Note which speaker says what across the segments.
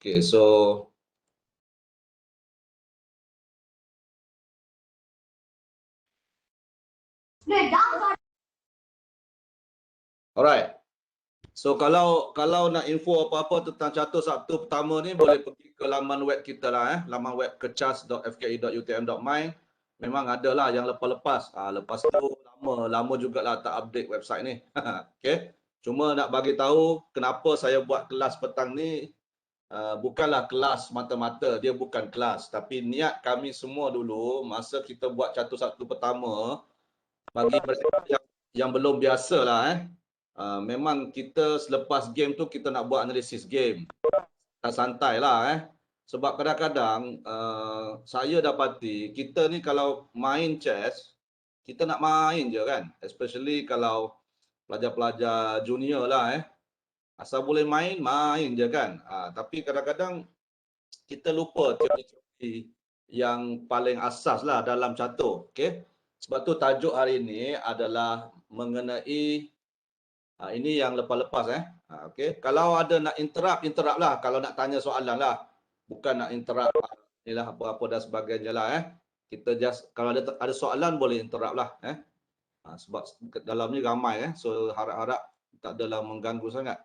Speaker 1: Okay, so alright. So kalau nak info apa-apa tentang catur Sabtu pertama ni boleh pergi ke laman web kita lah laman web kecas.fki.utm.my. Memang ada lah yang lepas-lepas. Lepas tu lama jugalah tak update website ni. Okay. Cuma nak bagi tahu kenapa saya buat kelas petang ni, bukanlah kelas mata-mata, dia bukan kelas, tapi niat kami semua dulu masa kita buat catur Sabtu pertama, bagi mereka yang belum biasa lah memang kita selepas game tu kita nak buat analisis game. Tak santai lah Sebab kadang-kadang saya dapati kita ni kalau main chess, kita nak main je kan. Especially kalau pelajar-pelajar junior lah asal boleh main je kan. Tapi kadang-kadang kita lupa teori-teori yang paling asas lah dalam catur. Okay? Sebab tu tajuk hari ini adalah mengenai ini yang lepas-lepas okey. Kalau ada nak interrupt lah. Kalau nak tanya soalan lah. Bukan nak interrupt inilah apa-apa dan sebagainya lah Kita just kalau ada soalan boleh interrupt lah sebab dalam ni ramai so harap-harap tak adalah mengganggu sangat.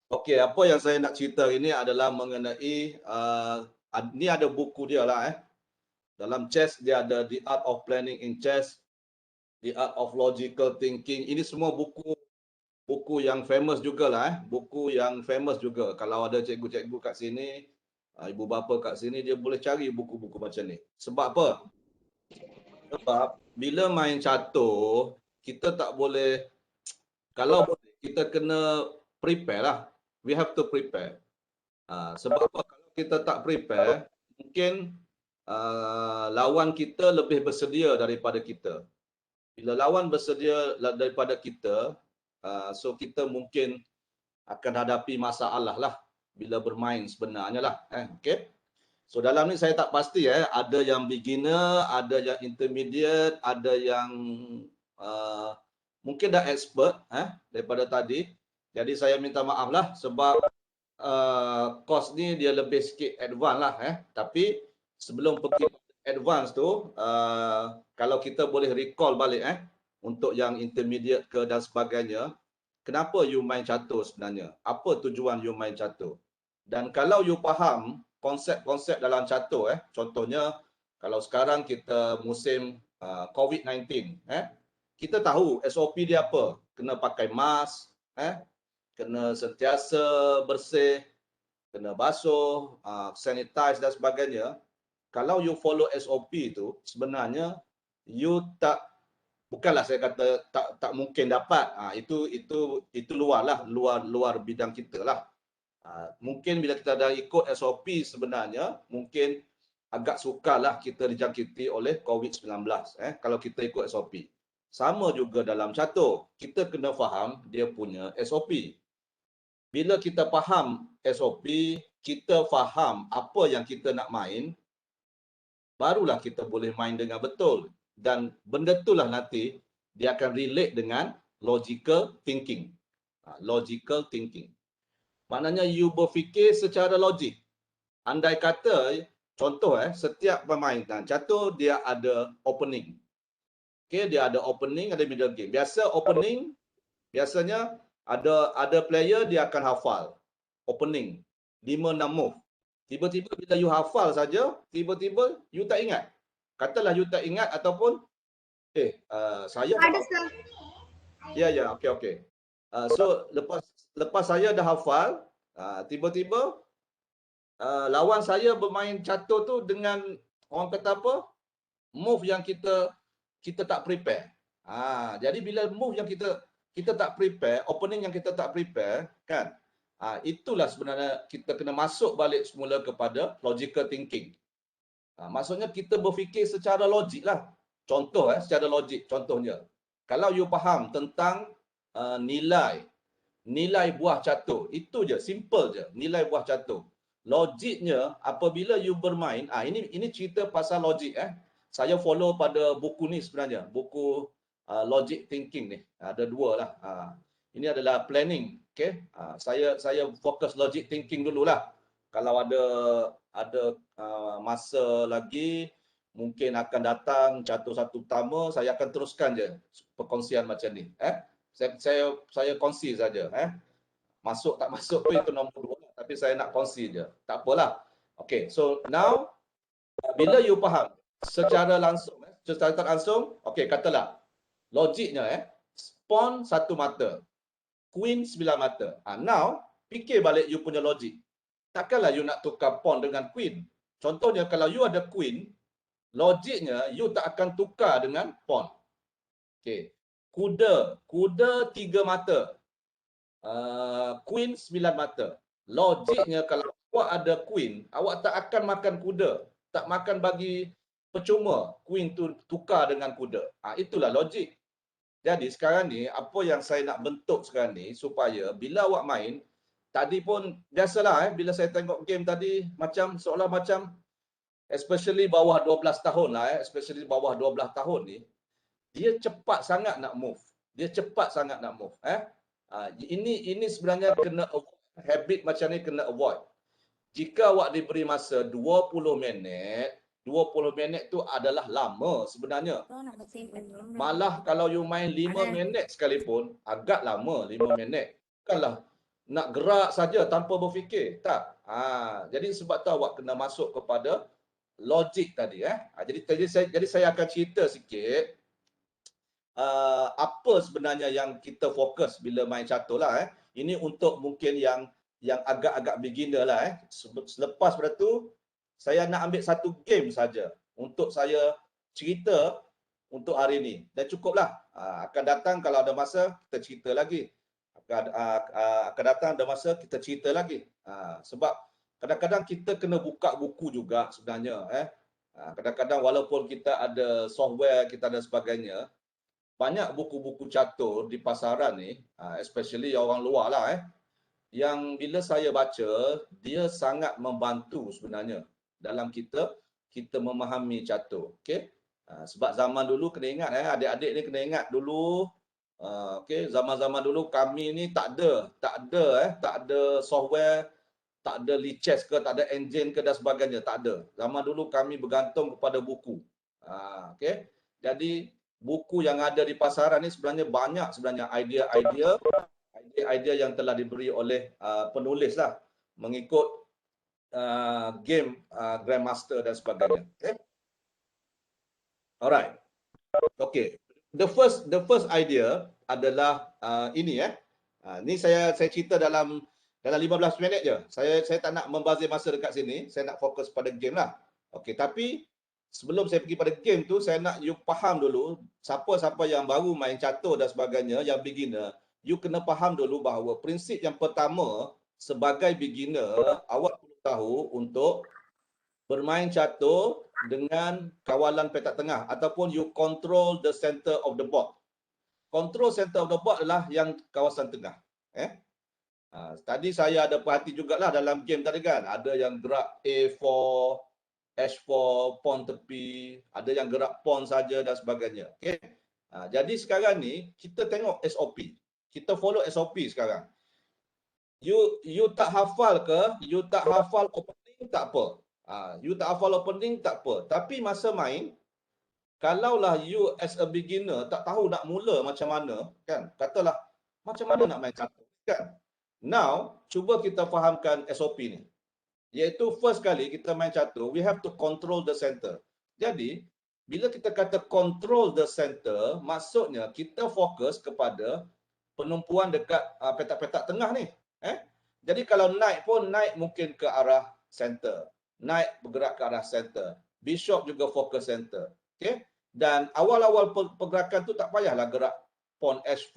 Speaker 1: Okey, apa yang saya nak cerita ini adalah mengenai ni ada buku dia lah Dalam chess dia ada The Art of Planning in Chess, The Art of Logical Thinking. Ini semua buku yang famous jugalah buku yang famous juga. Kalau ada cikgu-cikgu kat sini, ibu bapa kat sini, dia boleh cari buku-buku macam ni. Sebab apa? Sebab bila main catur, kita tak boleh, kalau boleh kita kena prepare lah. We have to prepare. Sebab apa? Kalau kita tak prepare, mungkin lawan kita lebih bersedia daripada kita. Bila lawan bersedia daripada kita, so kita mungkin akan hadapi masalah lah bila bermain sebenarnya lah okay. So dalam ni saya tak pasti ada yang beginner, ada yang intermediate, ada yang mungkin dah expert daripada tadi. Jadi saya minta maaf lah sebab course ni dia lebih sikit advance lah tapi sebelum pergi advance tu, kalau kita boleh recall balik untuk yang intermediate ke dan sebagainya, kenapa you main catur sebenarnya? Apa tujuan you main catur? Dan kalau you faham konsep-konsep dalam catur contohnya kalau sekarang kita musim COVID-19 kita tahu SOP dia apa? Kena pakai mask kena sentiasa bersih, kena basuh, sanitize dan sebagainya. Kalau you follow SOP tu, sebenarnya you bukanlah saya kata tak mungkin dapat. Itu luar bidang kita lah. Mungkin bila kita dah ikut SOP sebenarnya, mungkin agak sukarlah kita dijangkiti oleh COVID-19 kalau kita ikut SOP. Sama juga dalam catur. Kita kena faham dia punya SOP. Bila kita faham SOP, kita faham apa yang kita nak main, barulah kita boleh main dengan betul. Dan benda itulah nanti dia akan relate dengan logical thinking. Logical thinking. Maknanya you berfikir secara logik. Andai kata, contoh setiap permainan catur dia ada opening. Okay, dia ada opening, ada middle game. Biasanya ada player dia akan hafal opening 5-6 move. Tiba-tiba bila you hafal saja, tiba-tiba you tak ingat. Katalah you tak ingat ataupun saya ada ya okey. So lepas saya dah hafal, tiba-tiba lawan saya bermain catur tu dengan orang kata apa? Move yang kita tak prepare. Jadi bila move yang kita tak prepare, opening yang kita tak prepare kan? Itulah sebenarnya kita kena masuk balik semula kepada logical thinking. Maksudnya kita berfikir secara logik lah. Contoh secara logik, contohnya. Kalau you faham tentang nilai buah catur, itu je, simple je, nilai buah catur. Logiknya apabila you bermain, ini cerita pasal logik Saya follow pada buku ni sebenarnya, buku logic thinking ni. Ada dua lah. Ini adalah planning. Okay? Saya fokus logic thinking dululah. Kalau ada masa lagi, mungkin akan datang catur satu pertama, saya akan teruskan je perkongsian macam ni. Saya kongsi saja. Masuk tak masuk tu itu nombor dua. Tapi saya nak kongsi je. Tak apalah. Okay, so now bila you faham secara langsung, secara tak langsung, okay, katalah logiknya pawn satu mata, queen 9 mata. Now fikir balik you punya logik. Takkanlah you nak tukar pawn dengan queen. Contohnya kalau you ada queen, logiknya you tak akan tukar dengan pawn. Okay. Kuda 3 mata. Queen 9 mata. Logiknya kalau awak ada queen, awak tak akan makan kuda. Tak makan bagi percuma queen tu tukar dengan kuda. Itulah logik. Jadi sekarang ni apa yang saya nak bentuk sekarang ni supaya bila awak main, tadi pun biasalah bila saya tengok game tadi macam seolah macam especially bawah 12 tahun lah especially bawah 12 tahun ni dia cepat sangat nak move. Dia cepat sangat nak move ini sebenarnya kena avoid. Habit macam ni kena avoid. Jika awak diberi masa 20 minit, 20 minit tu adalah lama sebenarnya. Malah kalau you main 5 minit sekalipun, agak lama 5 minit. Bukanlah nak gerak saja tanpa berfikir. Tak. Jadi sebab tu awak kena masuk kepada logik tadi. Jadi saya akan cerita sikit apa sebenarnya yang kita fokus bila main catur lah. Ini untuk mungkin yang agak-agak beginner lah. Selepas pada tu, saya nak ambil satu game saja untuk saya cerita untuk hari ini. Dan cukuplah. Akan datang kalau ada masa, kita cerita lagi. Akan datang ada masa, kita cerita lagi. Sebab kadang-kadang kita kena buka buku juga sebenarnya. Kadang-kadang walaupun kita ada software, kita ada sebagainya, banyak buku-buku catur di pasaran ni, especially orang luar lah, yang bila saya baca, dia sangat membantu sebenarnya dalam kita memahami catur. Okay? Sebab zaman dulu kena ingat, adik-adik ni kena ingat dulu, okay, zaman-zaman dulu kami ni tak ada software, tak ada lichess ke, tak ada engine ke dan sebagainya, tak ada. Zaman dulu kami bergantung kepada buku. Okay? Jadi buku yang ada di pasaran ni sebenarnya banyak sebenarnya idea yang telah diberi oleh penulis lah mengikut game Grandmaster dan sebagainya. Okay? Alright. Okay. The first idea adalah ini ni saya cerita dalam 15 minit je. Saya tak nak membazir masa dekat sini. Saya nak fokus pada game lah. Okay, tapi sebelum saya pergi pada game tu, saya nak you faham dulu siapa-siapa yang baru main catur dan sebagainya, yang beginner, you kena faham dulu bahawa prinsip yang pertama sebagai beginner, awak perlu tahu untuk bermain catur dengan kawalan petak tengah ataupun you control the center of the board. Control center of the board adalah yang kawasan tengah. Tadi saya ada perhati jugalah dalam game tadi kan, ada yang gerak A4, H4, pawn tepi, ada yang gerak pawn saja dan sebagainya. Okay? Jadi sekarang ni kita tengok SOP. Kita follow SOP sekarang. You tak hafal ke? You tak hafal opening tak apa. You tak hafal opening tak apa. Tapi masa main, kalaulah you as a beginner tak tahu nak mula macam mana, kan? Katalah macam mana nak main catur, kan? Now, cuba kita fahamkan SOP ni. Iaitu first kali kita main catur, we have to control the center. Jadi, bila kita kata control the center, maksudnya kita fokus kepada penumpuan dekat petak-petak tengah ni. Jadi kalau naik pun naik mungkin ke arah center. Naik bergerak ke arah center. Bishop juga fokus center. Okay? Dan awal-awal pergerakan tu tak payahlah gerak pawn H4,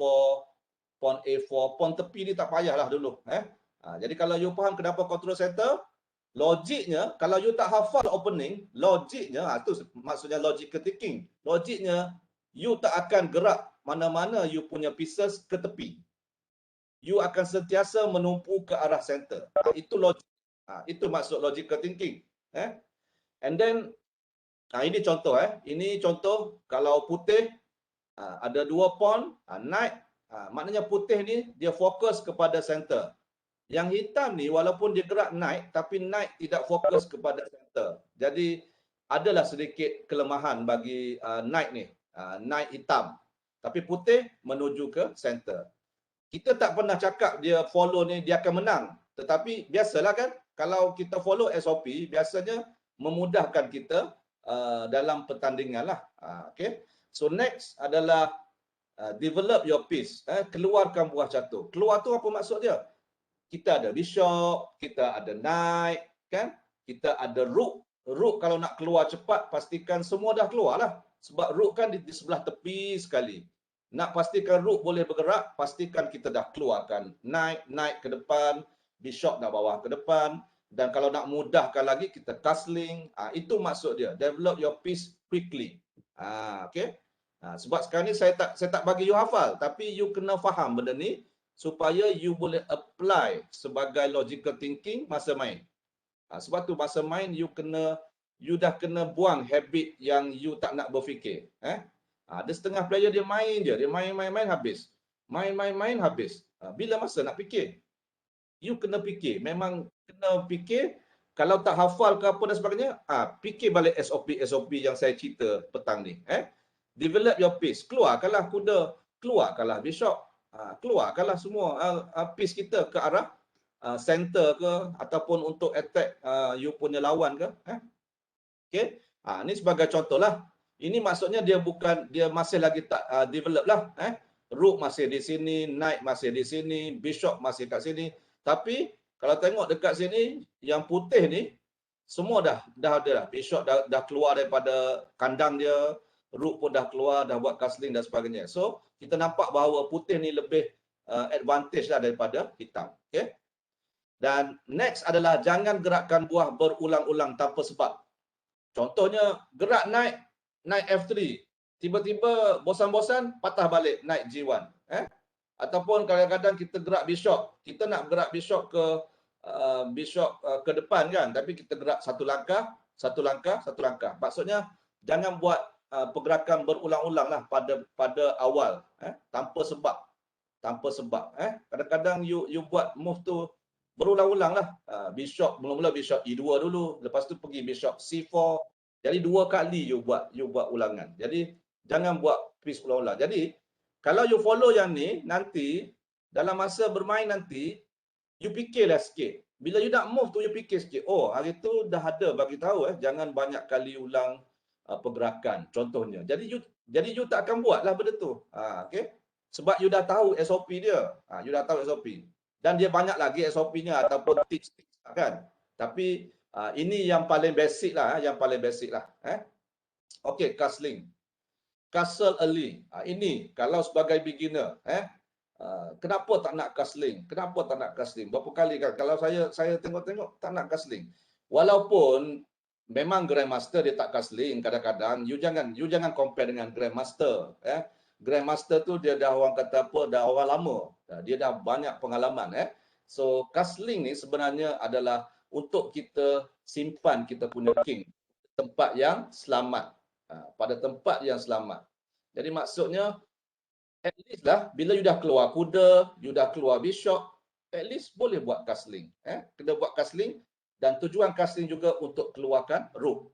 Speaker 1: pawn A4, pawn tepi ni tak payahlah dulu. Jadi kalau you faham kenapa control center, logiknya, kalau you tak hafal opening, logiknya, tu maksudnya logical thinking. Logiknya, you tak akan gerak mana-mana you punya pieces ke tepi. You akan sentiasa menumpu ke arah center. Itu logik. Itu maksud logical thinking. And then, ini contoh. Ini contoh, kalau putih, ada 2 pawn, naik. Maknanya putih ni dia fokus kepada center. Yang hitam ni walaupun dia gerak naik, tapi naik tidak fokus kepada center. Jadi adalah sedikit kelemahan bagi naik ni, naik hitam. Tapi putih menuju ke center. Kita tak pernah cakap dia follow ni dia akan menang. Tetapi biasalah kan, kalau kita follow SOP, biasanya memudahkan kita dalam pertandingan lah. Okay. So next adalah develop your piece. Keluarkan buah catur. Keluar tu apa maksud dia? Kita ada bishop, kita ada knight, kan? Kita ada rook. Rook kalau nak keluar cepat, pastikan semua dah keluar lah. Sebab rook kan di sebelah tepi sekali. Nak pastikan rook boleh bergerak, pastikan kita dah keluarkan knight, knight ke depan, bishop dah bawah ke depan. Dan kalau nak mudahkan lagi, kita castling. Itu maksud dia. Develop your piece quickly. Okay. Sebab sekarang ni saya tak bagi you hafal, tapi you kena faham benda ni supaya you boleh apply sebagai logical thinking masa main. Sebab tu masa main you dah kena buang habit yang you tak nak berfikir. Ada setengah player dia main je, dia main habis. Main habis. Bila masa nak fikir? You kena fikir, memang kena fikir. Kalau tak hafal ke apa dan sebagainya, fikir balik SOP yang saya cerita petang ni. Develop your piece. Keluarkanlah kuda, keluarkanlah bishop, keluarkanlah semua piece kita ke arah center ke ataupun untuk attack you punya lawan ke. Okay. Ni sebagai contoh lah. Ini maksudnya dia masih lagi tak develop lah. Rook masih di sini, knight masih di sini, bishop masih kat sini. Tapi kalau tengok dekat sini, yang putih ni semua dah ada dah. Bishop dah keluar daripada kandang dia, rook pun dah keluar, dah buat castling dan sebagainya. So, kita nampak bahawa putih ni lebih advantage lah daripada hitam. Okay? Dan next adalah jangan gerakkan buah berulang-ulang tanpa sebab. Contohnya, gerak naik F3. Tiba-tiba bosan-bosan, patah balik naik G1. Ataupun kadang-kadang kita gerak bishop. Kita nak gerak bishop ke depan kan. Tapi kita gerak satu langkah. Maksudnya, jangan buat pergerakan berulang-ulang lah pada awal, tanpa sebab. Kadang-kadang you buat move tu berulang-ulang lah. Bishop, mula-mula bishop E2 dulu, lepas tu pergi bishop C4. Jadi 2 kali you buat ulangan. Jadi jangan buat piece ulang-ulang. Jadi kalau you follow yang ni, nanti dalam masa bermain nanti, you fikirlah sikit. Bila you nak move tu, you fikir sikit. Oh, hari tu dah ada bagi tahu jangan banyak kali ulang pergerakan contohnya. Jadi you tak akan buatlah benda tu. Okay? Sebab you dah tahu SOP dia. You dah tahu SOP. Dan dia banyak lagi SOP-nya ataupun tips kan. Tapi ini yang paling basic lah, Okay, castling. Castle early. Ini kalau sebagai beginner, kenapa tak nak castling? Berapa kali kan kalau saya tengok tak nak castling. Walaupun memang Grandmaster dia tak castling, kadang-kadang you jangan compare dengan Grandmaster. Grandmaster tu dia dah orang kata apa, dah orang lama. Dia dah banyak pengalaman. So castling ni sebenarnya adalah untuk kita simpan kita punya king tempat yang selamat. Pada tempat yang selamat. Jadi maksudnya at least lah bila you dah keluar kuda, you dah keluar bishop, at least boleh buat castling. Kena buat castling dan tujuan castling juga untuk keluarkan rook.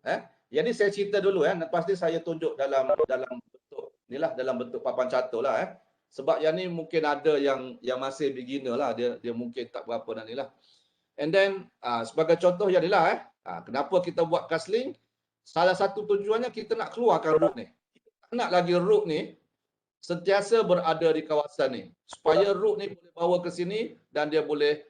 Speaker 1: Jadi saya cerita dulu lepas ni saya tunjuk dalam bentuk inilah, dalam bentuk papan catur lah. Sebab yang ni mungkin ada yang masih beginner lah, dia mungkin tak berapa dan inilah. And then sebagai contoh yang inilah kenapa kita buat castling? Salah satu tujuannya kita nak keluarkan rook ni. Kita tak nak lagi rook ni sentiasa berada di kawasan ni. Supaya rook ni boleh bawa ke sini dan dia boleh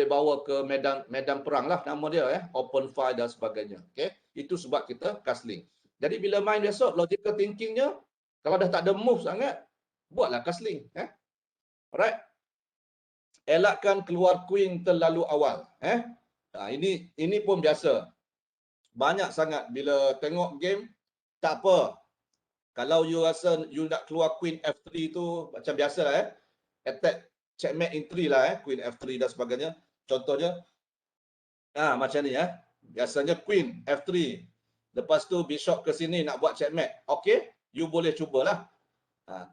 Speaker 1: bawa ke medan perang lah nama dia, open fire dan sebagainya. Okay? Itu sebab kita castling. Jadi bila main besok, logical thinkingnya, kalau dah tak ada move sangat, buatlah castling. Alright. Elakkan keluar queen terlalu awal. Ini pun biasa. Banyak sangat bila tengok game, tak apa. Kalau you rasa you nak keluar queen F3 tu macam biasa lah. Attack, checkmate in 3 lah. Queen F3 dan sebagainya. Contohnya, macam ni biasanya queen F3. Lepas tu bishop ke sini nak buat checkmate. Okay, you boleh cubalah.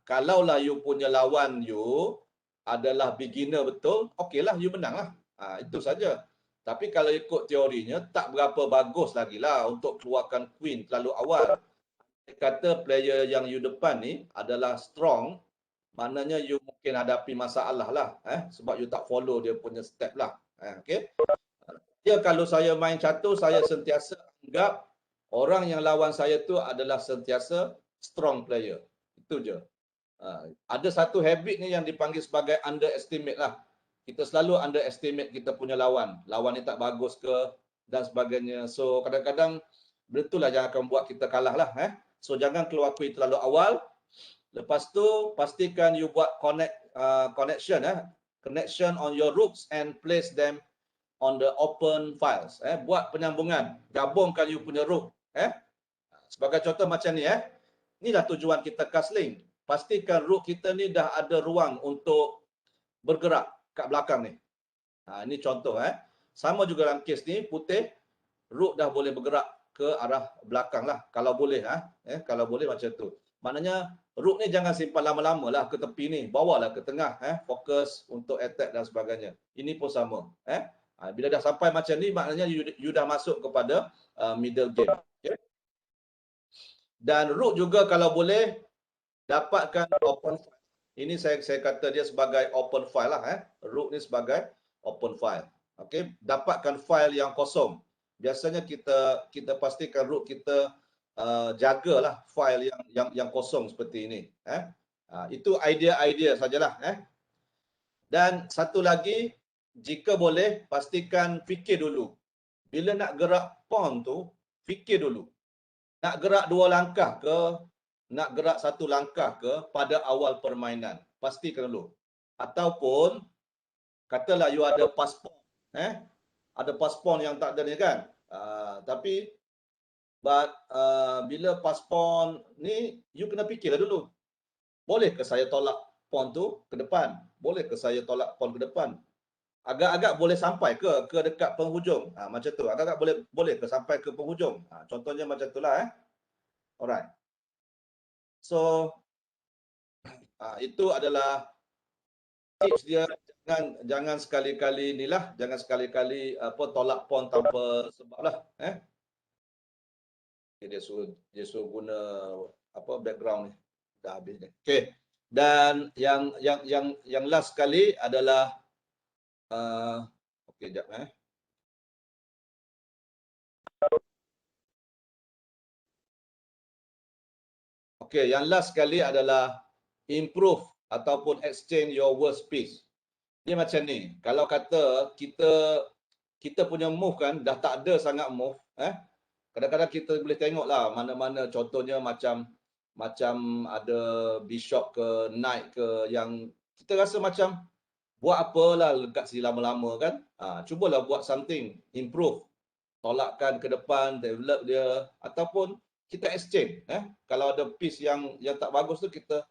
Speaker 1: Kalaulah you punya lawan you adalah beginner betul, okeylah you menang lah. Itu saja. Tapi kalau ikut teorinya tak berapa bagus lagi lah untuk keluarkan queen terlalu awal. Kata player yang you depan ni adalah strong, maknanya you mungkin hadapi masalah lah, sebab you tak follow dia punya step lah. Okay. Ya, kalau saya main catur, saya sentiasa anggap orang yang lawan saya tu adalah sentiasa strong player. Itu je. Ada satu habit ni yang dipanggil sebagai underestimate lah. Kita selalu underestimate kita punya lawan. Lawan ni tak bagus ke dan sebagainya. So kadang-kadang betul lah yang akan buat kita kalah lah. So jangan keluar kuih terlalu awal. Lepas tu pastikan you buat connection on your rooks and place them on the open files. Buat penyambungan, gabungkan you punya rook. Sebagai contoh macam ni. Inilah tujuan kita castling. Pastikan rook kita ni dah ada ruang untuk bergerak kat belakang ni. Ini contoh. Sama juga dalam kes ni, putih, rook dah boleh bergerak ke arah belakang lah. Kalau boleh. Kalau boleh macam tu. Maknanya rook ni jangan simpan lama-lama lah ke tepi ni. Bawalah ke tengah. Fokus untuk attack dan sebagainya. Ini pun sama. Bila dah sampai macam ni, maknanya you dah masuk kepada middle game. Okay? Dan rook juga kalau boleh dapatkan open file. Ini saya kata dia sebagai open file lah. Rook ni sebagai open file. Okay? Dapatkan file yang kosong. Biasanya kita pastikan rook kita jagalah file yang kosong seperti ini. Itu idea-idea sajalah. Dan satu lagi, jika boleh, pastikan fikir dulu. Bila nak gerak pawn tu, fikir dulu. Nak gerak 2 langkah ke, nak gerak 1 langkah ke pada awal permainan. Pastikan dulu. Ataupun, katalah you ada pas pawn. Ada pas pawn yang tak ada ni kan. Tapi, bila pas pawn ni, you kena fikirlah dulu. Boleh ke saya tolak pawn tu ke depan? Boleh ke saya tolak pawn ke depan? Agak-agak boleh sampai ke dekat penghujung. Macam tu. Agak-agak boleh ke sampai ke penghujung. Contohnya macam itulah. Alright. So, itu adalah tips dia. Jangan sekali-kali inilah. Jangan sekali-kali tolak pawn tanpa sebab lah. Dia suruh guna background ni. Dah habis ni. Okay. Dan yang last sekali adalah okey, jap Okey, yang last sekali adalah improve ataupun exchange your worst piece. Dia macam ni. Kalau kata kita punya move kan dah tak ada sangat move, kadang-kadang kita boleh tengoklah mana-mana contohnya macam ada bishop ke knight ke yang kita rasa macam buat apalah lekat sini lama-lama kan. Cubalah buat something, improve. Tolakkan ke depan, develop dia ataupun kita exchange. Kalau ada piece yang tak bagus tu kita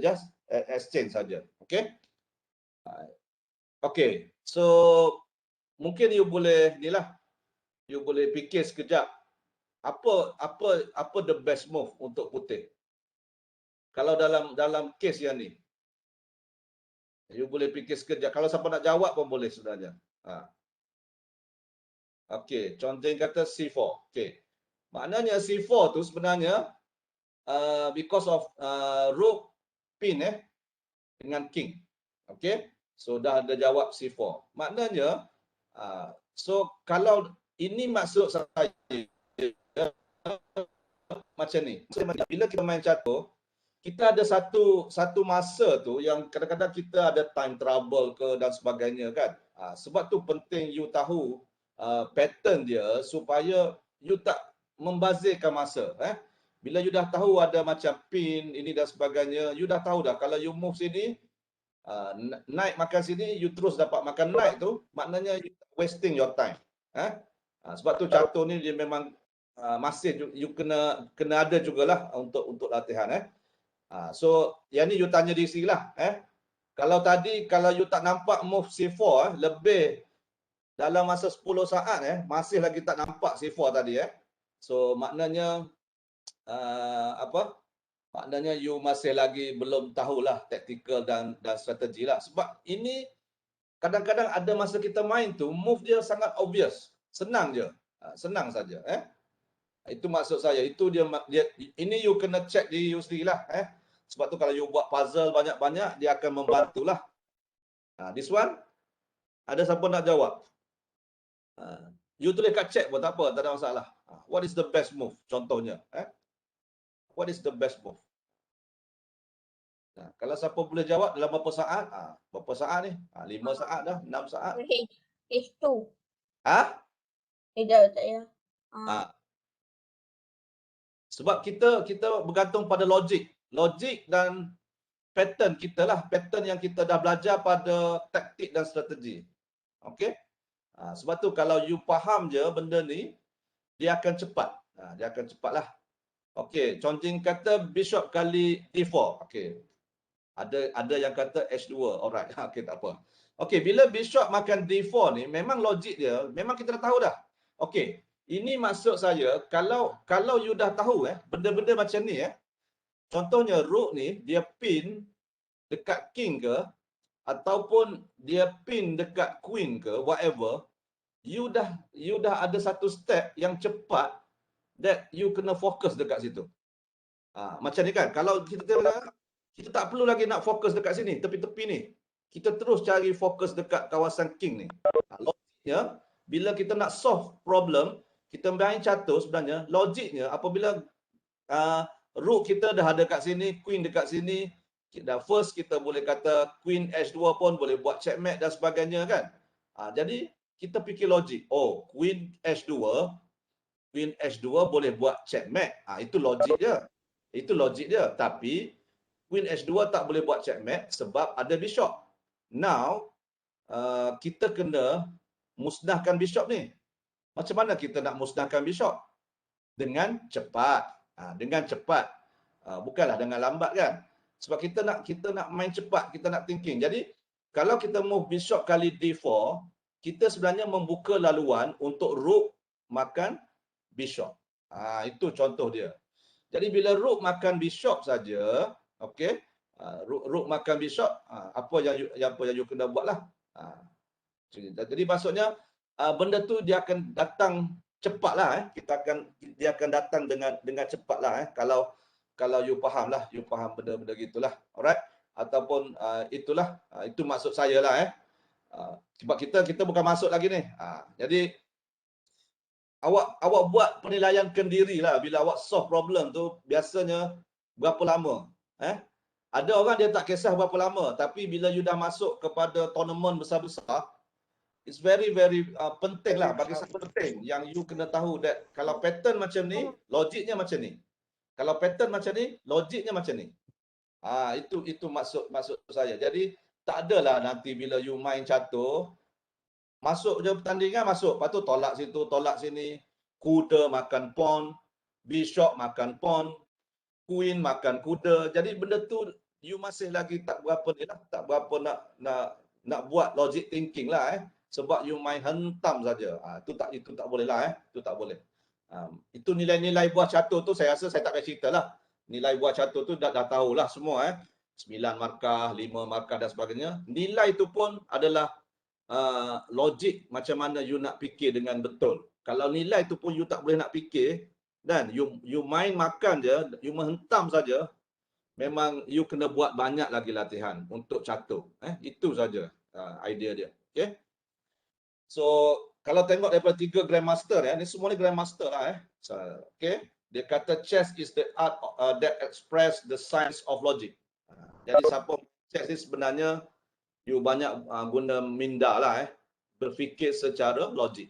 Speaker 1: just exchange saja. Okey? Okey. So mungkin you boleh inilah. You boleh fikir sekejap apa the best move untuk putih. Kalau dalam kes yang ni. You boleh fikir sekejap. Kalau siapa nak jawab pun boleh sebenarnya. Okey, contoh kata C4. Okey. Maknanya C4 tu sebenarnya because of rook pin dengan king. Okey. So dah ada jawab C4. Maknanya so kalau ini maksud saya macam ni. Bila kita main catur, kita ada satu masa tu yang kadang-kadang kita ada time trouble ke dan sebagainya kan. Sebab tu penting you tahu pattern dia supaya you tak membazirkan masa. Bila you dah tahu ada macam pin ini dan sebagainya, you dah tahu dah kalau you move sini, naik makan sini, you terus dapat makan naik tu, maknanya you wasting your time. Sebab tu catur ni dia memang masih you kena ada jugalah untuk latihan. So yang ni you tanya diri sendiri lah. Kalau tadi kalau you tak nampak move C4 lebih dalam masa 10 saat masih lagi tak nampak C4 tadi So maknanya maknanya you masih lagi belum tahulah taktikal dan strategi lah. Sebab ini kadang-kadang ada masa kita main tu, move dia sangat obvious. Senang je. Senang saja. Itu maksud saya. Itu dia ini you kena check diri you sendirilah. Sebab tu kalau you buat puzzle banyak-banyak, dia akan membantulah. This one, ada siapa nak jawab? You tulis kat chat pun tak apa, tak ada masalah. What is the best move? Contohnya. What is the best move? Kalau siapa boleh jawab dalam berapa saat? Berapa saat ni? 5 saat dah, 6 saat.
Speaker 2: H2.
Speaker 3: Tidak saya.
Speaker 1: Sebab kita bergantung pada logik. Logik dan pattern kita lah. Pattern yang kita dah belajar pada taktik dan strategi. Okey? Sebab tu kalau you faham je benda ni, dia akan cepat. Dia akan cepatlah. Okey, Chong Jing kata bishop kali D4. Okey. Ada yang kata H2. Alright. Okey, tak apa. Okey, bila bishop makan D4 ni, memang logik dia, memang kita dah tahu dah. Okey, ini maksud saya, kalau you dah tahu benda-benda macam ni contohnya rook ni dia pin dekat king ke ataupun dia pin dekat queen ke, whatever, you dah ada satu step yang cepat that you kena fokus dekat situ. Macam ni kan, kalau kita tak perlu lagi nak fokus dekat sini, tepi-tepi ni. Kita terus cari fokus dekat kawasan king ni. Logiknya, bila kita nak solve problem, kita main catur sebenarnya, logiknya apabila rook kita dah ada kat sini, queen dekat sini, first kita boleh kata queen H2 pun boleh buat checkmate dan sebagainya kan. Jadi kita fikir logik. Oh, queen H2 boleh buat checkmate. Itu logik dia. Itu logik dia. Tapi queen H2 tak boleh buat checkmate sebab ada bishop. Now, kita kena musnahkan bishop ni. Macam mana kita nak musnahkan bishop? Dengan cepat. Dengan cepat. Bukanlah dengan lambat kan. Sebab kita nak main cepat, kita nak thinking. Jadi, kalau kita move bishop kali D4, kita sebenarnya membuka laluan untuk rook makan bishop. Itu contoh dia. Jadi bila rook makan bishop saja, okey, rook makan bishop, apa yang you kena buatlah. Jadi maksudnya benda tu dia akan datang cepatlah. Dia akan datang dengan cepatlah. Kalau you faham lah, you faham benda-benda gitulah. Alright? Ataupun itulah, itu maksud saya lah. Sebab kita bukan masuk lagi ni. Jadi awak buat penilaian kendiri lah bila awak solve problem tu biasanya berapa lama. Ada orang dia tak kisah berapa lama, tapi bila you dah masuk kepada tournament besar-besar, it's very penting lah, bagi saya penting yang you kena tahu that kalau pattern macam ni, logiknya macam ni. Kalau pattern macam ni, logiknya macam ni. Itu maksud saya. Jadi tak adalah nanti bila you main catur, masuk je pertandingan, masuk. Lepas tu tolak situ, tolak sini. Kuda makan pawn. Bishop makan pawn. Queen makan kuda. Jadi benda tu, you masih lagi tak berapa ni lah. Tak berapa nak buat logic thinking lah. Sebab you main hentam saja. Itu tak boleh lah. Itu tak boleh. Itu nilai-nilai buah catur tu, saya rasa saya tak payah cerita lah. Nilai buah catur tu dah tahulah semua. 9 markah, 5 markah dan sebagainya. Nilai tu pun adalah logik macam mana you nak fikir dengan betul. Kalau nilai tu pun you tak boleh nak fikir dan you main makan je, you menghentam saja, memang you kena buat banyak lagi latihan untuk catur. Itu saja idea dia. Okay. So kalau tengok daripada 3 Grandmaster ni semua ni Grandmaster lah. Okay. Dia kata chess is the art that express the science of logic. Jadi siapa chess ni sebenarnya you banyak guna minda lah berfikir secara logik.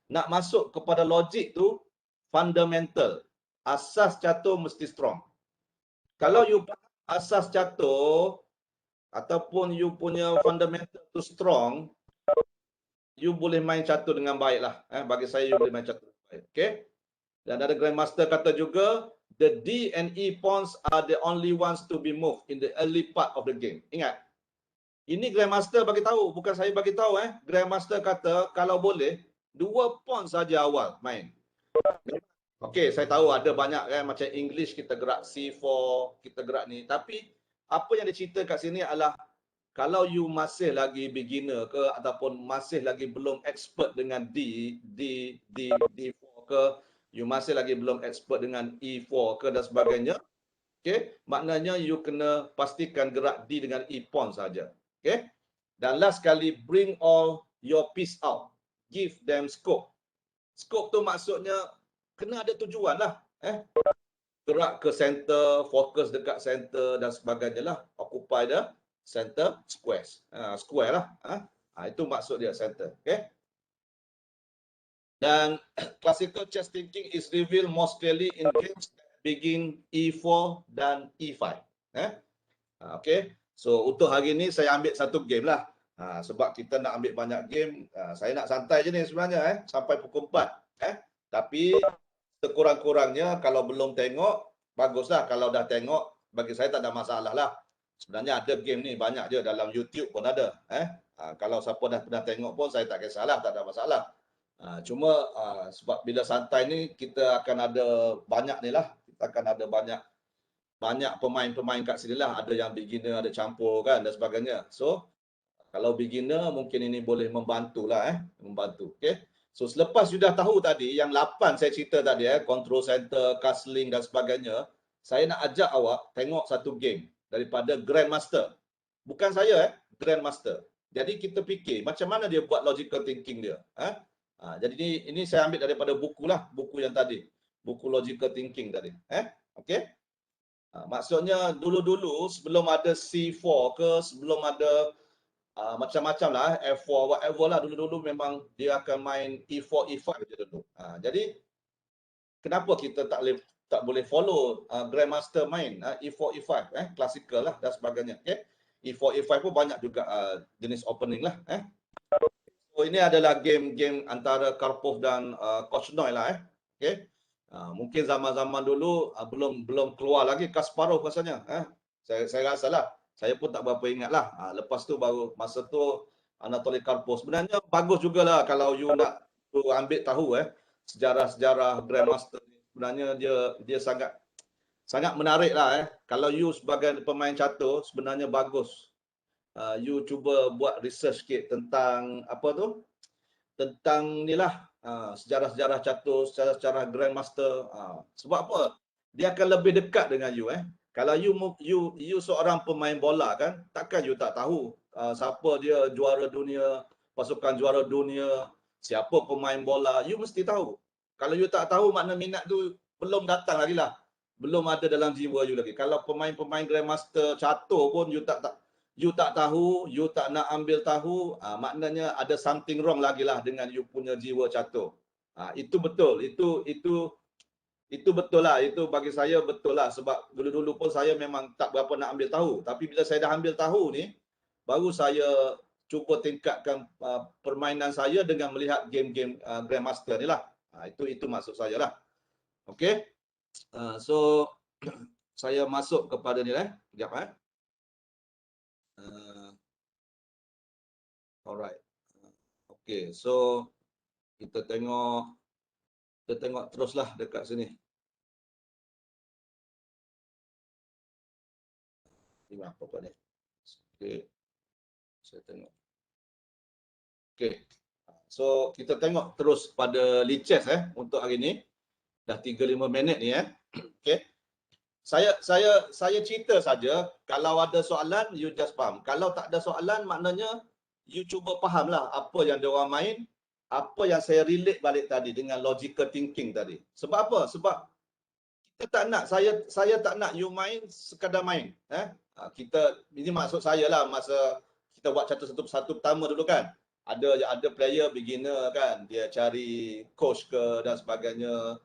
Speaker 1: Nak masuk kepada logik tu fundamental. Asas catur mesti strong. Kalau you asas catur ataupun you punya fundamental tu strong, you boleh main catur dengan baik lah. Bagi saya you boleh main catur dengan baik. Okay? Dan ada Grandmaster kata juga, the D and E pawns are the only ones to be moved in the early part of the game. Ingat, ini Grandmaster bagi tahu, bukan saya bagi tahu. Grandmaster kata kalau boleh 2 pawn saja awal main. Okey, saya tahu ada banyak kan macam English kita gerak C4, kita gerak ni. Tapi apa yang dicerita kat sini adalah kalau you masih lagi beginner ke ataupun masih lagi belum expert dengan D4 ke, you masih lagi belum expert dengan E4 ke dan sebagainya, okey, maknanya you kena pastikan gerak D dengan E pawn saja. Okey? Dan last sekali, bring all your piece out. Give them scope. Scope tu maksudnya kena ada tujuan lah. Gerak ke center, fokus dekat center dan sebagainya lah. Occupy the center squares. Square lah. Itu maksud dia center. Okay? Dan classical chess thinking is revealed most clearly in games that begin E4 dan E5. Okay? So untuk hari ni saya ambil satu game lah. Sebab kita nak ambil banyak game, saya nak santai je ni sebenarnya sampai pukul 4. Tapi sekurang-kurangnya kalau belum tengok, baguslah. Kalau dah tengok, bagi saya tak ada masalah lah. Sebenarnya ada game ni banyak je dalam YouTube pun ada. Kalau siapa dah pernah tengok pun saya tak kisahlah, tak ada masalah. Cuma sebab bila santai ni kita akan ada banyak ni lah. Kita akan ada banyak pemain-pemain kat sini lah. Ada yang beginner, ada campur kan dan sebagainya. So, kalau beginner mungkin ini boleh membantulah membantu. Okay. So selepas sudah tahu tadi yang 8 saya cerita tadi control center, castling dan sebagainya, saya nak ajak awak tengok satu game daripada Grandmaster. Bukan saya Grandmaster. Jadi kita fikir macam mana dia buat logical thinking dia. Jadi ini saya ambil daripada buku lah, buku yang tadi. Buku logical thinking tadi. Okey. Maksudnya dulu-dulu sebelum ada C4 ke, sebelum ada macam-macam lah F4 whatever lah, dulu-dulu memang dia akan main E4 E5 je dulu. Jadi kenapa kita tak boleh follow Grandmaster main E4 E5 classical lah dan sebagainya. E4 E5 pun banyak juga jenis opening lah. So ini adalah game-game antara Karpov dan Korchnoi lah. Mungkin zaman-zaman dulu belum keluar lagi Kasparov rasanya. Saya rasa lah. Saya pun tak berapa ingat lah. Lepas tu baru masa tu Anatoly Karpov. Sebenarnya bagus jugalah kalau you nak ambil tahu sejarah-sejarah Grandmaster ni. Sebenarnya dia sangat menarik lah. Kalau you sebagai pemain catur sebenarnya bagus. You cuba buat research sikit tentang apa tu? Tentang ni lah sejarah-sejarah catur, sejarah-sejarah Grandmaster. Sebab apa? Dia akan lebih dekat dengan you. Kalau you seorang pemain bola kan, takkan you tak tahu siapa dia juara dunia, pasukan juara dunia, siapa pemain bola, you mesti tahu. Kalau you tak tahu, makna minat tu belum datang lagi lah. Belum ada dalam jiwa you lagi. Kalau pemain-pemain Grandmaster catur pun you tak tahu, you tak nak ambil tahu, maknanya ada something wrong lagi lah dengan you punya jiwa catur. Itu betul. Itu betul lah. Itu bagi saya betul lah. Sebab dulu-dulu pun saya memang tak berapa nak ambil tahu. Tapi bila saya dah ambil tahu ni, baru saya cuba tingkatkan permainan saya dengan melihat game-game Grandmaster ni lah. Itu maksud saya lah. Okay. So, saya masuk kepada ni lah. Sekejap alright. Okay. So, kita tengok teruslah dekat sini. Ini apa ni? Okay. Saya tengok. Okay. So kita tengok terus pada Lichess untuk hari ni. Dah 35 minit ni Okay. Saya cerita saja. Kalau ada soalan, you just faham. Kalau tak ada soalan, maknanya you cuba fahamlah apa yang dia orang main, apa yang saya relate balik tadi dengan logical thinking tadi. Sebab apa? Sebab kita tak nak, saya tak nak you main sekadar main. Ini maksud saya lah masa kita buat satu pertama dulu kan. Ada player beginner kan, dia cari coach ke dan sebagainya.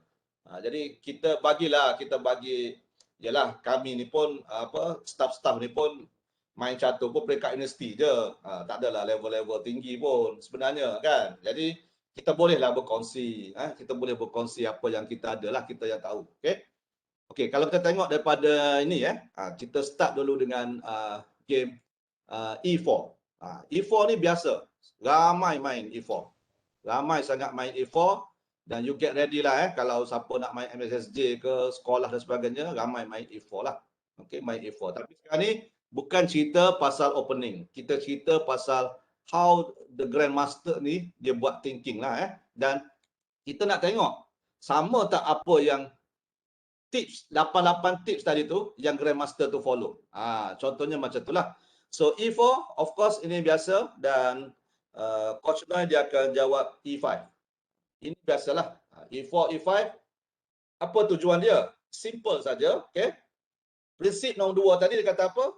Speaker 1: Jadi kita bagi yalah kami ni pun staff-staff ni pun main catur pun peringkat universiti je. Tak adalah level-level tinggi pun sebenarnya kan. Jadi kita bolehlah berkongsi, kita boleh berkongsi apa yang kita ada lah, kita yang tahu. Okey, kalau kita tengok daripada ini kita start dulu dengan game E4. E4 ni biasa. Ramai main E4. Ramai sangat main E4 Dan you get ready lah kalau siapa nak main MSSJ ke sekolah dan sebagainya, ramai main E4 lah. Okay, main E4. Tapi sekarang ni bukan cerita pasal opening. Kita cerita pasal how the Grandmaster ni dia buat thinking lah Dan kita nak tengok sama tak apa yang tips, 88 tips tadi tu yang Grandmaster tu follow. Contohnya macam itulah. So E4 of course ini biasa dan Coach Noi dia akan jawab E5. Ini biasalah. E4, E5. Apa tujuan dia? Simple saja. Okay. Prinsip nombor 2 tadi dia kata apa?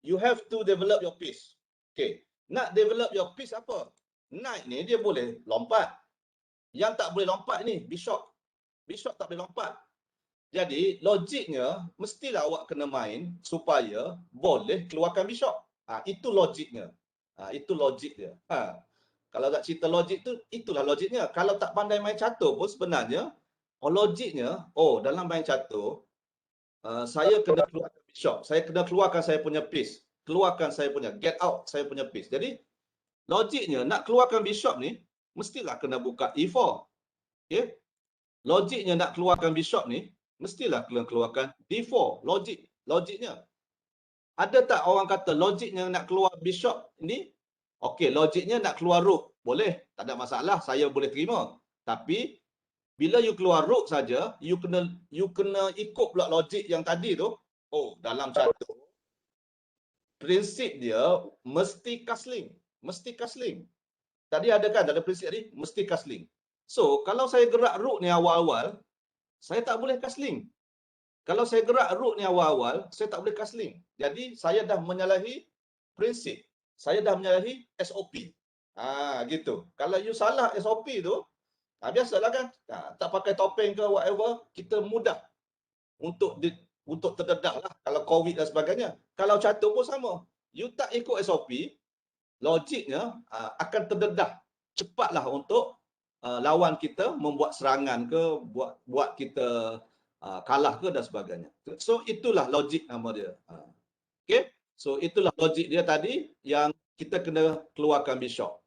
Speaker 1: You have to develop your piece. Okay. Nak develop your piece apa? Knight ni dia boleh lompat. Yang tak boleh lompat ni bishop. Bishop tak boleh lompat. Jadi logiknya mestilah awak kena main supaya boleh keluarkan bishop. Itu logiknya. Itu logik dia. Kalau tak cerita logik tu, itulah logiknya. Kalau tak pandai main catur pun sebenarnya, logiknya, dalam main catur, saya kena keluarkan bishop. Saya kena keluarkan saya punya piece. Keluarkan saya punya, get out saya punya piece. Jadi, logiknya nak keluarkan bishop ni, mestilah kena buka E4. Okay? Logiknya nak keluarkan bishop ni, mestilah kena keluarkan D4. Logiknya. Ada tak orang kata logiknya nak keluar bishop ni? Okey, logiknya nak keluar rook. Boleh, tak ada masalah, saya boleh terima. Tapi bila you keluar rook saja, you kena ikut pula logik yang tadi tu. Dalam catur prinsip dia mesti castling. Mesti castling. Tadi ada kan dalam prinsip tadi mesti castling. So, kalau saya gerak rook ni awal-awal, saya tak boleh castling. Kalau saya gerak rook ni awal-awal, saya tak boleh castling. Jadi saya dah menyalahi prinsip. Saya dah menyalahi SOP. Gitu. Kalau you salah SOP tu, biasalah kan, tak pakai topeng ke whatever, kita mudah untuk terdedah lah. Kalau COVID dan sebagainya. Kalau catur pun sama. You tak ikut SOP, logiknya akan terdedah. Cepatlah untuk lawan kita membuat serangan ke, buat kita kalah ke dan sebagainya. So itulah logik nama dia. Okay. So itulah logik dia tadi yang kita kena keluarkan bishop.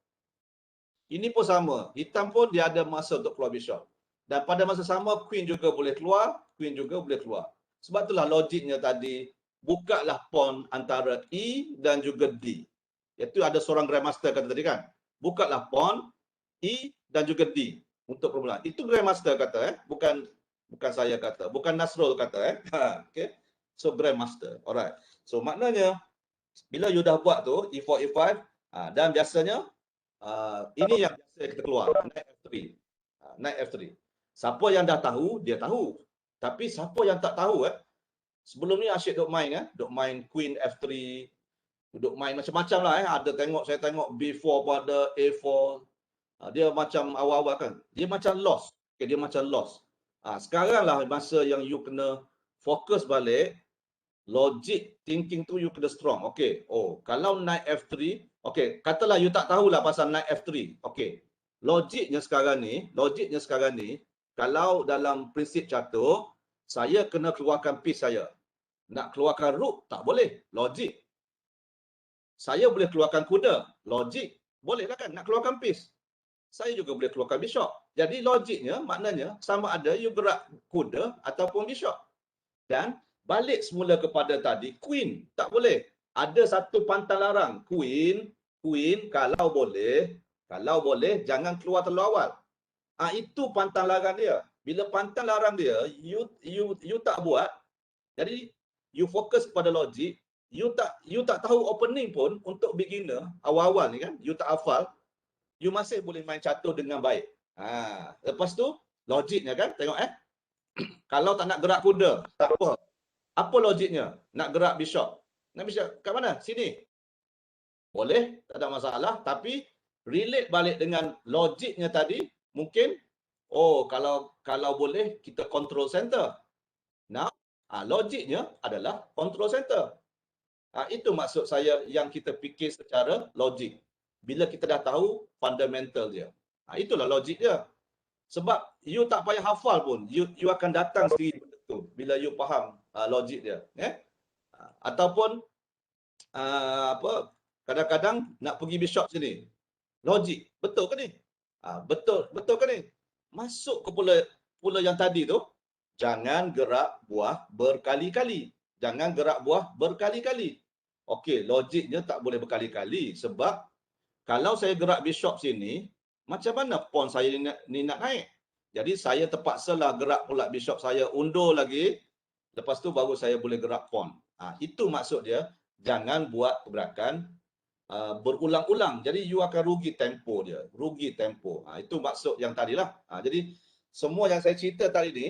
Speaker 1: Ini pun sama. Hitam pun dia ada masa untuk keluar bishop. Dan pada masa sama queen juga boleh keluar, queen juga boleh keluar. Sebab itulah logiknya tadi, bukalah pawn antara E dan juga D. Iaitu ada seorang Grandmaster kata tadi kan. Bukalah pawn E dan juga D untuk permulaan. Itu Grandmaster kata bukan saya kata, bukan Nasrul kata Okay. So Grandmaster. Alright. So maknanya bila you dah buat tu E4 E5 dan biasanya ini yang biasa kita keluar knight F3. Knight F3. Siapa yang dah tahu dia tahu. Tapi siapa yang tak tahu sebelum ni asyik duk main queen F3, duk main macam-macam lah ada saya tengok B4 pun ada, A4. Dia macam awal-awal kan. Dia macam lost. Okay, dia macam lost. Sekarang lah masa yang you kena fokus balik. Logic thinking tu you kena strong. Okay. Kalau knight F3, okay, katalah you tak tahulah pasal knight F3. Okay. Logiknya sekarang ni, kalau dalam prinsip catur, saya kena keluarkan piece saya. Nak keluarkan rook, tak boleh. Logik. Saya boleh keluarkan kuda. Logik. Boleh lah kan nak keluarkan piece. Saya juga boleh keluarkan bishop. Jadi logiknya maknanya sama ada you gerak kuda ataupun bishop. Dan balik semula kepada tadi, queen tak boleh. Ada satu pantang larang. Queen kalau boleh jangan keluar terlalu awal. Itu pantang larang dia. Bila pantang larang dia, you tak buat. Jadi you fokus pada logik, you tak tahu opening pun untuk beginner awal-awal ni kan, you tak hafal, you masih boleh main catur dengan baik. Lepas tu logiknya kan, tengok kalau tak nak gerak kuda, tak apa. Apa logiknya? Nak gerak bishop. Nak bishop kat mana? Sini. Boleh, tak ada masalah. Tapi relate balik dengan logiknya tadi, mungkin, kalau boleh kita control center. Now, logiknya adalah control center. Itu maksud saya yang kita fikir secara logik. Bila kita dah tahu fundamental dia. Itulah logik dia. Sebab you tak payah hafal pun, you akan datang sendiri benda tu bila you faham logik dia. Ataupun kadang-kadang nak pergi bishop sini. Logik, betul ke ni? Betul ke ni? masuk ke pula yang tadi tu, jangan gerak buah berkali-kali. Jangan gerak buah berkali-kali. Okey, logiknya tak boleh berkali-kali sebab kalau saya gerak bishop sini, macam mana pawn saya ni nak naik? Jadi saya terpaksalah gerak pula bishop saya undur lagi. Lepas tu baru saya boleh gerak pawn. Itu maksud dia, jangan buat pergerakan berulang-ulang. Jadi you akan rugi tempo dia. Rugi tempo. Itu maksud yang tadilah. Jadi semua yang saya cerita tadi ni,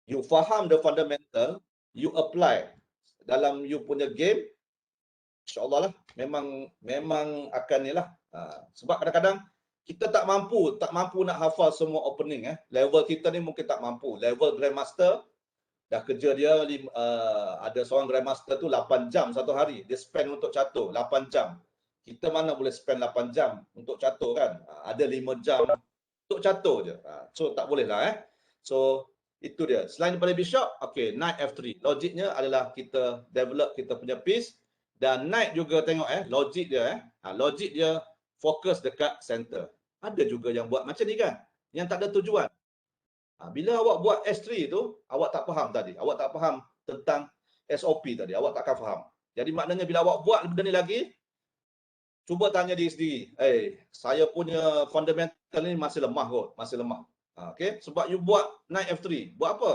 Speaker 1: you faham the fundamental, you apply dalam you punya game, insya-Allah lah memang akan ni lah. Sebab kadang-kadang kita tak mampu nak hafal semua opening. Level kita ni mungkin tak mampu. Level Grandmaster, dah kerja dia ada seorang Grandmaster tu 8 jam satu hari. Dia spend untuk catur 8 jam. Kita mana boleh spend 8 jam untuk catur kan? Ada 5 jam untuk catur je. So tak boleh lah. So itu dia. Selain daripada bishop, okay, knight F3. Logiknya adalah kita develop kita punya piece. Dan knight juga tengok logik dia. Logik dia fokus dekat center. Ada juga yang buat macam ni kan? Yang tak ada tujuan. Bila awak buat S3 tu, awak tak faham tadi. Awak tak faham tentang SOP tadi. Awak takkan faham. Jadi maknanya bila awak buat benda ni lagi, cuba tanya diri sendiri. Saya punya fundamental ni masih lemah kot. Masih lemah. Okay? Sebab you buat knight F3. Buat apa?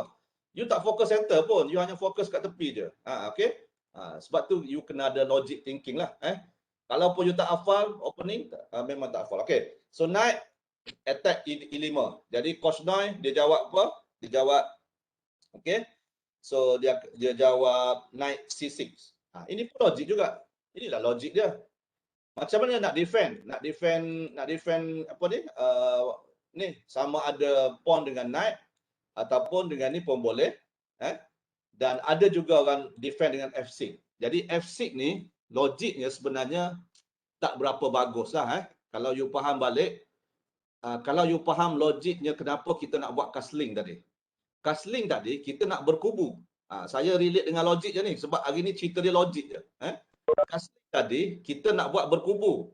Speaker 1: You tak fokus center pun. You hanya fokus kat tepi je. Okay? Sebab tu you kena ada logic thinking lah. Kalau pun you tak hafal opening, memang tak hafal. Okay. So knight attack E5. Jadi Coach Noi dia jawab apa? Dia jawab okey. So dia jawab knight C6. Ini pun logik juga. Inilah logik dia. Macam mana nak defend? Nak defend apa ni? Ni sama ada pawn dengan knight ataupun dengan ni pun boleh. Dan ada juga orang defend dengan F6. Jadi F6 ni logiknya sebenarnya tak berapa bagus lah. Kalau you faham balik, kalau you faham logiknya kenapa kita nak buat castling tadi. Castling tadi kita nak berkubu. Saya relate dengan logik je ni sebab hari ni cerita dia logik je. Castling tadi kita nak buat berkubu.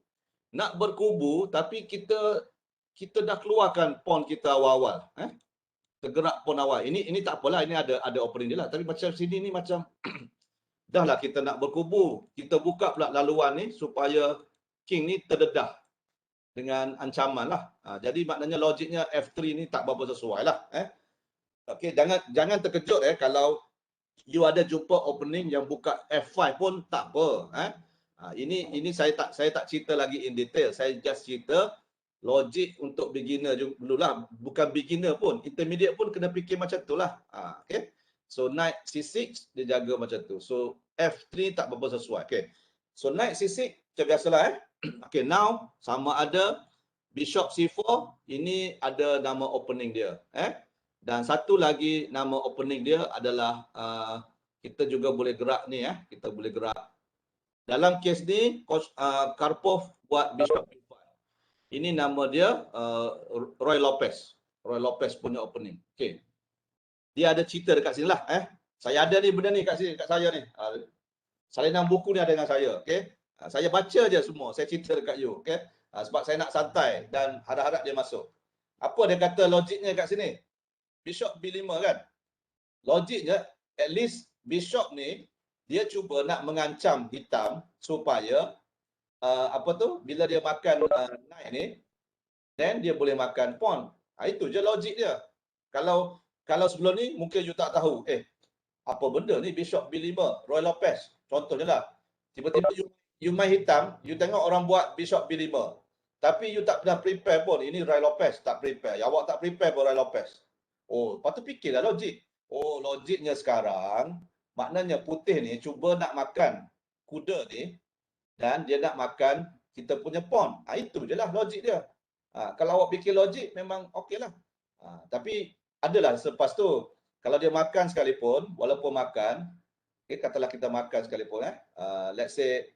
Speaker 1: Nak berkubu tapi kita dah keluarkan pawn kita awal-awal. Tergerak pawn awal. Ini tak apalah, ini ada opening dia lah. Tapi macam sini ni macam dah lah kita nak berkubu. Kita buka pula laluan ni supaya king ni terdedah dengan ancaman lah. Jadi maknanya logiknya F3 ni tak berapa sesuai lah. Okey, jangan terkejut kalau you ada jumpa opening yang buka F5 pun tak apa. Ini saya tak cerita lagi in detail. Saya just cerita logik untuk beginner dululah. Bukan beginner pun, intermediate pun kena fikir macam tu lah. Okay. So knight C6 dia jaga macam tu. So F3 tak berapa sesuai. Okay. So knight C6 macam biasalah. Okay, now sama ada bishop C4, ini ada nama opening dia. Dan satu lagi nama opening dia adalah kita juga boleh gerak ni. Kita boleh gerak. Dalam kes ni, Karpov buat bishop B5. Ini nama dia Roy Lopez. Roy Lopez punya opening. Okay. Dia ada cerita dekat sini lah. Saya ada ni benda ni kat sini, kat saya ni. Salinan buku ni ada dengan saya. Okay. Saya baca je semua. Saya cerita dekat you. Okay. Sebab saya nak santai dan harap-harap dia masuk. Apa dia kata logiknya kat sini? Bishop B5 kan? Logiknya, at least bishop ni, dia cuba nak mengancam hitam supaya bila dia makan knight ni, then dia boleh makan pawn. Itu je logik dia. Kalau sebelum ni, mungkin you tak tahu. Apa benda ni bishop B5? Roy Lopez. Contohnya lah. Tiba-tiba you main hitam, you tengok orang buat bishop B5. Tapi you tak pernah prepare pun. Ini Roy Lopez tak prepare. Awak tak prepare pun Roy Lopez. Patut fikirlah logik. Logiknya sekarang, maknanya putih ni cuba nak makan kuda ni dan dia nak makan kita punya pawn. Itu je lah logik dia. Kalau awak fikir logik, memang okey lah. Tapi adalah selepas tu, kalau dia makan sekalipun, walaupun makan, katalah kita makan sekalipun, let's say,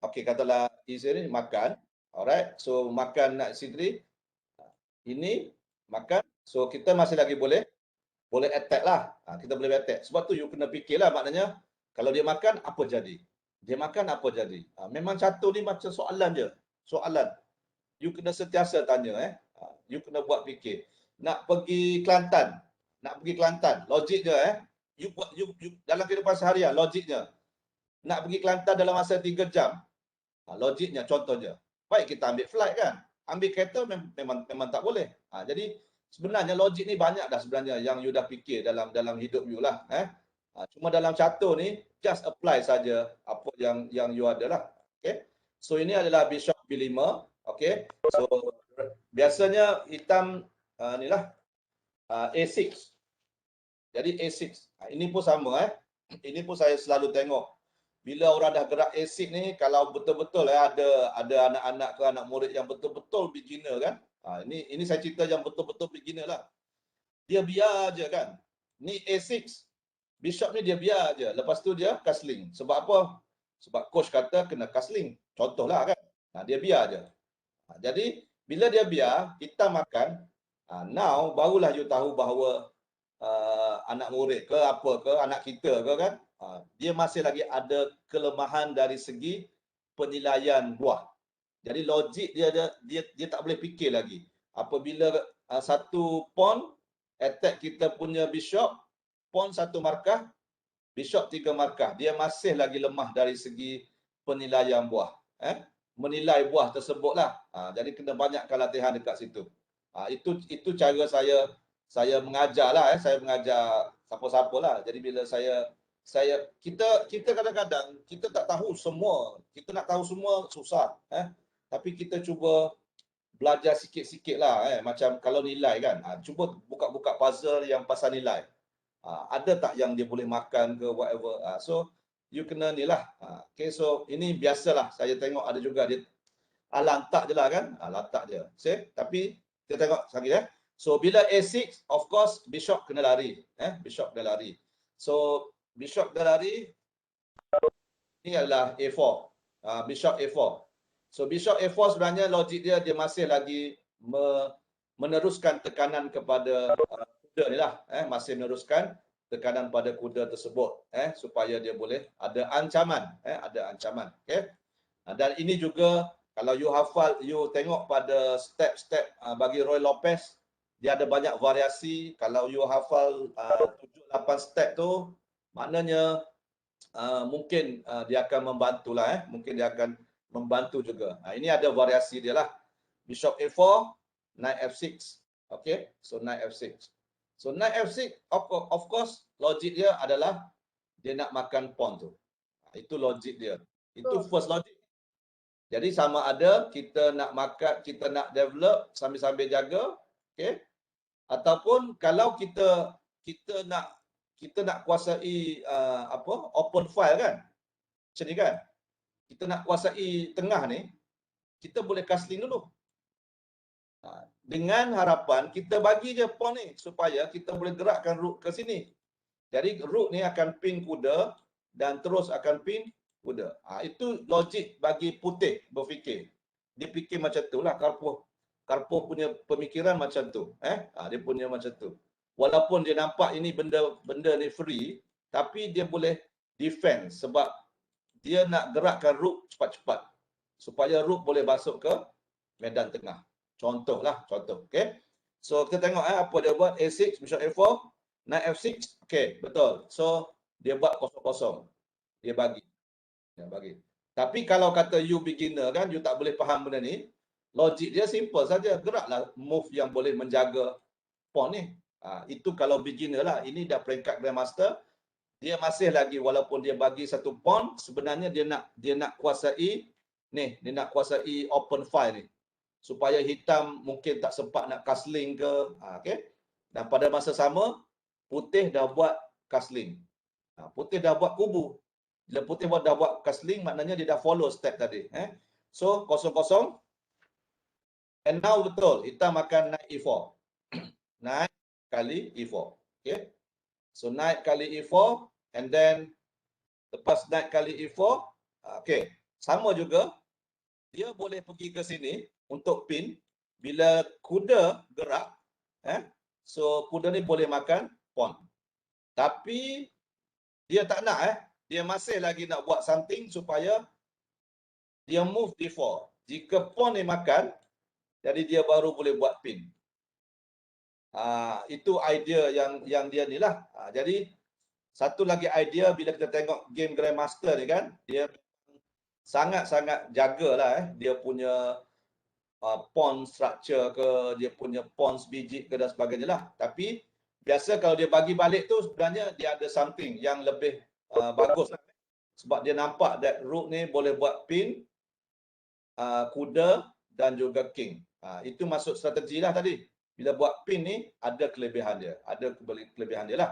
Speaker 1: katalah isteri ni makan, alright, so makan nak C3, ini makan, so kita masih lagi boleh attack lah, kita boleh attack. Sebab tu you kena fikirlah, maknanya kalau dia makan, apa jadi? Dia makan, apa jadi? Memang catur ni macam soalan je, soalan. You kena sentiasa tanya, You kena buat fikir. Nak pergi Kelantan. Logik dia You buat you dalam kehidupan seharian logiknya. Nak pergi Kelantan dalam masa 3 jam. Logiknya contohnya. Baik kita ambil flight kan. Ambil kereta memang tak boleh. Jadi sebenarnya logik ni banyak dah sebenarnya yang you dah fikir dalam hidup you lah. Cuma dalam catur ni just apply saja apa yang you ada lah. Okay. So ini adalah Bishop B5. Okay. So biasanya hitam ni lah A6. Jadi A6. Ini pun sama Ini pun saya selalu tengok. Bila orang dah gerak A6 ni, kalau betul-betul ada anak-anak ke anak murid yang betul-betul beginner kan. Ini saya cerita yang betul-betul beginner lah. Dia biar aja kan. Ni A6. Bishop ni dia biar aja. Lepas tu dia castling. Sebab apa? Sebab coach kata kena castling. Contohlah kan. Dia biar aja. Jadi bila dia biar, kita makan. Now barulah you tahu bahawa anak murid ke apa ke, anak kita ke kan. Dia masih lagi ada kelemahan dari segi penilaian buah. Jadi logik dia tak boleh fikir lagi. Apabila satu pawn attack kita punya bishop, pawn 1 markah, bishop 3 markah. Dia masih lagi lemah dari segi penilaian buah. Menilai buah tersebutlah. Jadi kena banyakkan latihan dekat situ. Itu cara saya mengajarlah. Saya mengajar siapa-siapa lah. Jadi bila kita kadang-kadang kita tak tahu semua. Kita nak tahu semua susah. Tapi kita cuba belajar sikit-sikit lah. Macam kalau nilai kan. Cuba buka-buka puzzle yang pasal nilai. Ada tak yang dia boleh makan ke whatever. So you kena ni lah. Okay, so ini biasalah. Saya tengok ada juga dia lantak je lah kan. Lantak je. Tapi kita tengok lagi So bila A6, of course bishop kena lari. Bishop kena lari. So bishop kena lari. Ini adalah A4. Bishop A4. So bishop A4 sebenarnya logik dia masih lagi meneruskan tekanan kepada kuda ni lah. Masih meneruskan tekanan pada kuda tersebut. Supaya dia boleh ada ancaman. Ada ancaman. Okay. Dan ini juga kalau you hafal, you tengok pada step-step bagi Roy Lopez, dia ada banyak variasi. Kalau you hafal 7-8 step tu, maknanya mungkin dia akan membantulah. Mungkin dia akan membantu juga. Ini ada variasi dia lah. Bishop A4, Knight F6. Okay, so Knight F6. So Knight F6, of course, logik dia adalah dia nak makan pawn tu. Itu logik dia. Itu first logik. Jadi sama ada kita nak makan, kita nak develop sambil-sambil jaga, okay? Ataupun kalau kita nak kuasai open file kan. Macam ni kan. Kita nak kuasai tengah ni, kita boleh castling dulu. Dengan harapan kita bagi je pawn ni supaya kita boleh gerakkan rook ke sini. Jadi rook ni akan pin kuda dan terus akan pin kuda. Itu logik bagi putih berfikir. Dia fikir macam tu lah. Karpov punya pemikiran macam tu. Dia punya macam tu. Walaupun dia nampak ini benda ni free, tapi dia boleh defend sebab dia nak gerakkan rook cepat-cepat supaya rook boleh masuk ke medan tengah. Contoh. Okay. So kita tengok apa dia buat. A6, bishop A4, knight F6. Okay, betul. So dia buat kosong-kosong. Dia bagi. Tapi kalau kata you beginner kan, you tak boleh faham benda ni, logik dia simple saja. Geraklah move yang boleh menjaga pawn ni. Itu kalau beginner lah. Ini dah peringkat grandmaster. Dia masih lagi walaupun dia bagi satu pawn, sebenarnya dia nak kuasai ni, dia nak kuasai open file ni. Supaya hitam mungkin tak sempat nak castling ke, okay? Dan pada masa sama putih dah buat castling. Putih dah buat kubu. Bila putih dah buat castling, maknanya dia dah follow step tadi. So, kosong-kosong. And now betul, hitam akan naik E4. Naik kali E4. Okay. So, naik kali E4. And then, lepas naik kali E4, okay. Sama juga, dia boleh pergi ke sini untuk pin. Bila kuda gerak, so kuda ni boleh makan pawn. Tapi, dia tak nak, dia masih lagi nak buat something supaya dia move D4. Jika pawn ni makan, Jadi dia baru boleh buat pin. Itu idea yang dia ni lah. Jadi satu lagi idea bila kita tengok game Grandmaster ni kan, dia sangat-sangat jagalah dia punya pawn structure ke, dia punya pawn biji ke dan sebagainya lah. Tapi biasa kalau dia bagi balik tu sebenarnya dia ada something yang lebih bagus lah. Sebab dia nampak that rook ni boleh buat pin, kuda dan juga king. Itu masuk strategi lah tadi. Bila buat pin ni ada kelebihan dia. Ada kelebihan dia lah.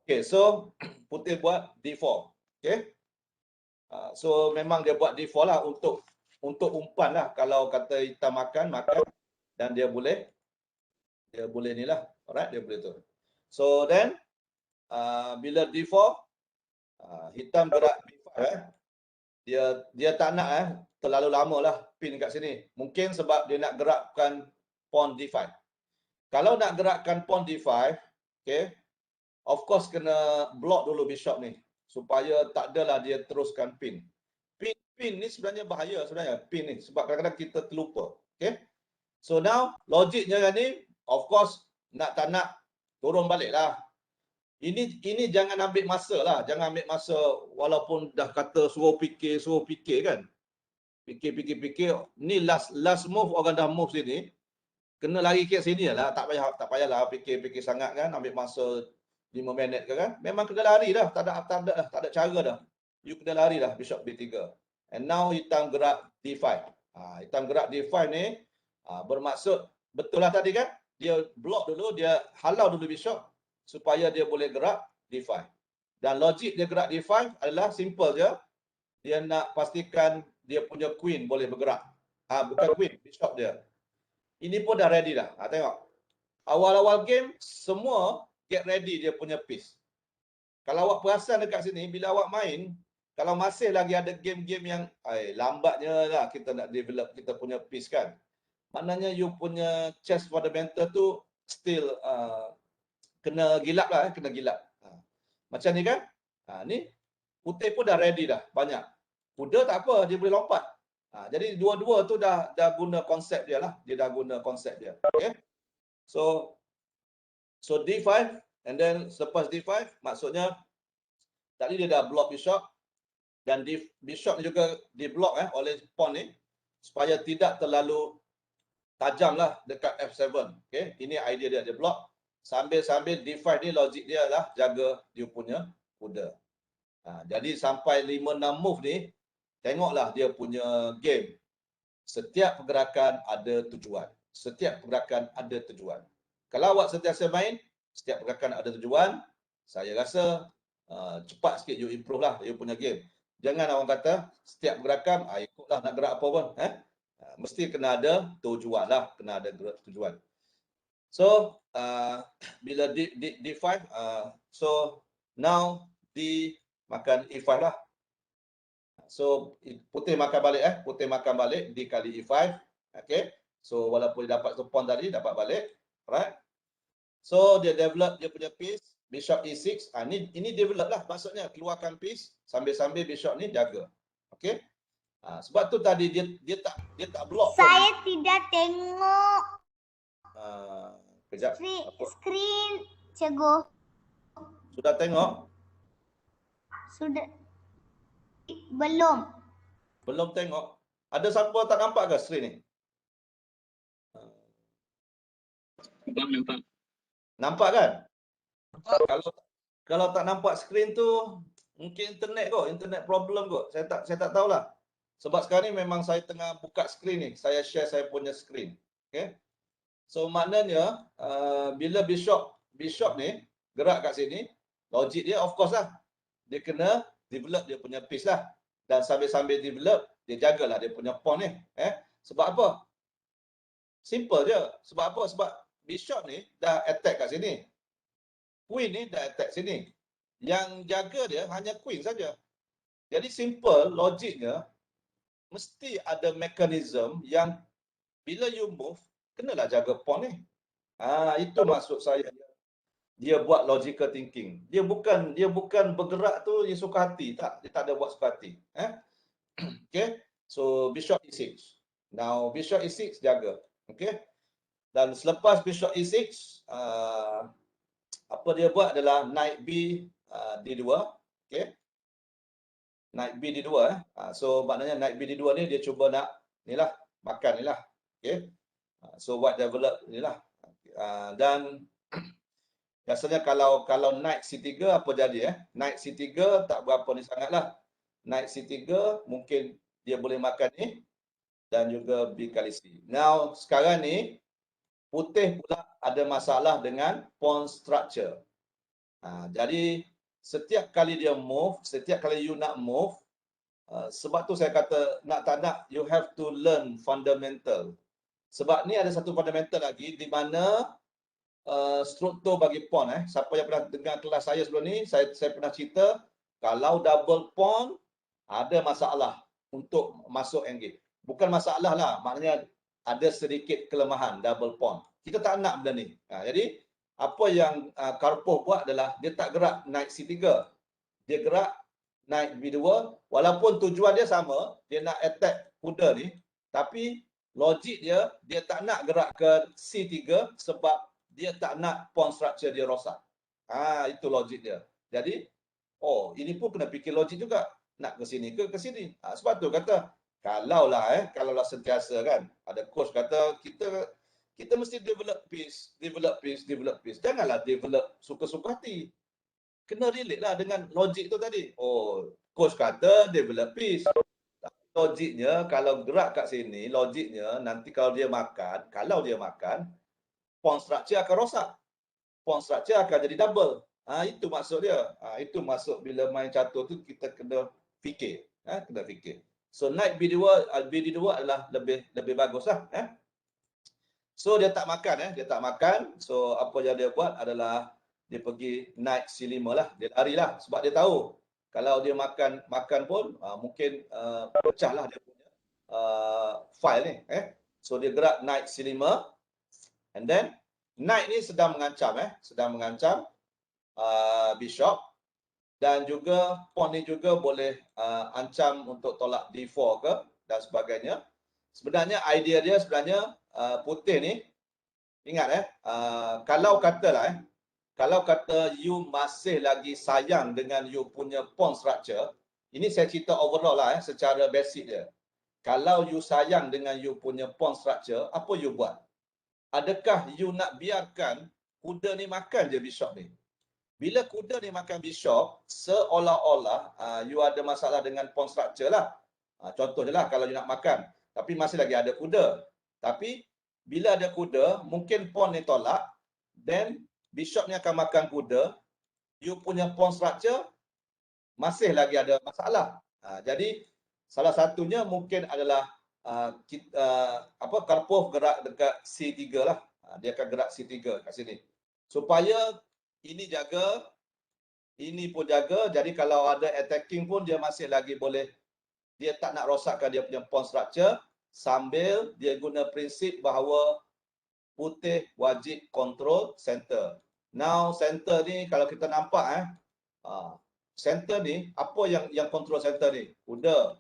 Speaker 1: Okay, so putih buat D4. Okay. So memang dia buat D4 lah untuk umpan lah. Kalau kata hitam makan dan dia boleh ni lah. Alright, dia boleh tu. So then bila D4 hitam gerak D5 dia tak nak terlalu lama lah pin kat sini. Mungkin sebab dia nak gerakkan pawn D5. Kalau nak gerakkan pawn D5, okay, of course kena block dulu bishop ni supaya tak adalah dia teruskan pin. Pin ni sebenarnya bahaya sebenarnya pin ni sebab kadang-kadang kita terlupa. Okay. So now logiknya ni of course tak nak turun balik lah. Ini jangan ambil masa lah. Jangan ambil masa walaupun dah kata suruh fikir kan. Fikir. Ni last move orang dah move sini. Kena lari ke sini lah. Tak payahlah fikir sangat kan. Ambil masa 5 minit ke kan. Memang kena lari dah. Tak ada cara dah. You kena lari dah bishop B3. And now hitam gerak D5. Hitam gerak D5 ni bermaksud betul lah tadi kan. Dia block dulu, dia halau dulu bishop supaya dia boleh gerak D5. Dan logik dia gerak D5 adalah simple je. Dia nak pastikan dia punya queen boleh bergerak. Bukan queen, bishop dia. Ini pun dah ready dah. Tengok. Awal-awal game semua get ready dia punya piece. Kalau awak perasan dekat sini bila awak main, kalau masih lagi ada game-game yang lambatnya lah kita nak develop kita punya piece kan. Maknanya you punya chess fundamental tu still kena gilap lah, kena gilap. Macam ni kan? Ni putih pun dah ready dah, banyak. Kuda tak apa, dia boleh lompat. Jadi dua-dua tu dah guna konsep dia lah. Dia dah guna konsep dia. Okay? So D5 and then selepas D5 maksudnya tadi dia dah block bishop dan bishop ni juga di block oleh pawn ni supaya tidak terlalu tajam lah dekat F7. Okay? Ini idea dia block. Sambil D5 ni logik dia lah jaga dia punya kuda. Jadi sampai 5-6 move ni, tengoklah dia punya game. Setiap pergerakan ada tujuan. Kalau awak sentiasa main, setiap pergerakan ada tujuan, saya rasa cepat sikit you improve lah you punya game. Jangan orang kata setiap pergerakan, ikutlah nak gerak apa pun. Mesti kena ada tujuan lah. Tujuan. So, bila D5, so now D makan E5 lah. So, putih makan balik D kali E5. Okay. So, walaupun dia dapat pawn tadi, dapat balik. Alright. So, dia develop dia punya piece. Bishop E6. Ini develop lah. Maksudnya, keluarkan piece. Sambil-sambil bishop ni jaga. Okay. Sebab tu tadi dia tak block.
Speaker 2: Saya tidak tengok.
Speaker 1: Kejap.
Speaker 2: Screen, Cikgu.
Speaker 1: Sudah tengok?
Speaker 2: Sudah. Belum
Speaker 1: tengok. Ada siapa tak nampak ke skrin ni? Nampak kan? Kalau tak nampak skrin tu mungkin internet problem kot. Saya tak tahulah. Sebab sekarang ni memang saya tengah buka skrin ni. Saya share saya punya skrin. Okay? So maknanya bila bishop ni gerak kat sini, logik dia of course lah. Dia kena develop dia punya piece lah. Dan sambil-sambil develop, dia jagalah dia punya pawn ni. Sebab apa? Simple je. Sebab apa? Sebab bishop ni dah attack kat sini. Queen ni dah attack sini. Yang jaga dia hanya queen saja. Jadi simple, logiknya mesti ada mekanisme yang bila you move, kenalah jaga pawn ni. Itu maksud saya. Dia buat logical thinking. Dia bukan bergerak tu dia suka hati. Tak, dia tak ada buat suka hati. Okay. So bishop E6. Now bishop E6 jaga. Okey. Dan selepas bishop E6, apa dia buat adalah knight B D2. Okey. Knight B D2 so maknanya knight B D2 ni dia cuba nak nilah makan nilah. Okey. So white develop inilah. Dan biasanya kalau knight C3 apa jadi Knight C3 tak berapa ni sangatlah. Knight C3 mungkin dia boleh makan ni dan juga B kali C. Now sekarang ni putih pula ada masalah dengan pawn structure. Jadi setiap kali dia move, setiap kali you nak move, sebab tu saya kata nak tak nak you have to learn fundamental. Sebab ni ada satu fundamental lagi di mana struktur bagi pawn siapa yang pernah dengar kelas saya sebelum ni, saya pernah cerita kalau double pawn ada masalah untuk masuk engage. Bukan masalah lah, maknanya ada sedikit kelemahan double pawn. Kita tak nak benda ni. Jadi apa yang Karpov buat adalah dia tak gerak knight C3. Dia gerak knight B2 walaupun tujuan dia sama, dia nak attack kuda ni, tapi logik dia tak nak gerak ke C3 sebab dia tak nak pawn structure dia rosak. Itu logik dia. Jadi, ini pun kena fikir logik juga. Nak ke sini ke sini. Sebab tu kata, kalaulah sentiasa kan, ada coach kata, kita mesti develop piece. Janganlah develop suka-suka hati. Kena relate lah dengan logik tu tadi. Coach kata develop piece. Logiknya, kalau gerak kat sini, logiknya nanti kalau dia makan, pawn structure akan rosak. Pawn structure akan jadi double. Itu maksud dia. Itu maksud bila main catur tu kita kena fikir. Kena fikir. So knight B2, BD2 adalah lebih baguslah. So dia tak makan. So apa yang dia buat adalah dia pergi knight C5 lah. Dia lari lah sebab dia tahu kalau dia makan pun mungkin pecahlah dia punya file ni. So dia gerak knight C5 and then knight ni sedang mengancam bishop dan juga pawn ni juga boleh ancam untuk tolak D4 ke dan sebagainya. Sebenarnya idea dia putih ni ingat kalau kata you masih lagi sayang dengan you punya pawn structure, ini saya cerita overall lah secara basic dia. Kalau you sayang dengan you punya pawn structure, apa you buat? Adakah you nak biarkan kuda ni makan je bishop ni? Bila kuda ni makan bishop, seolah-olah you ada masalah dengan pawn structure lah. Contohnya lah kalau you nak makan, tapi masih lagi ada kuda. Tapi bila ada kuda, mungkin pawn ni tolak, then bishop ni akan makan kuda, you punya pawn structure masih lagi ada masalah. Jadi salah satunya mungkin adalah Karpov gerak dekat C3 lah. Dia akan gerak C3 kat sini. Supaya ini jaga, ini pun jaga. Jadi kalau ada attacking pun dia masih lagi boleh, dia tak nak rosakkan dia punya pawn structure sambil dia guna prinsip bahawa putih wajib control center. Now center ni kalau kita nampak center ni, apa yang control center ni? Kuda,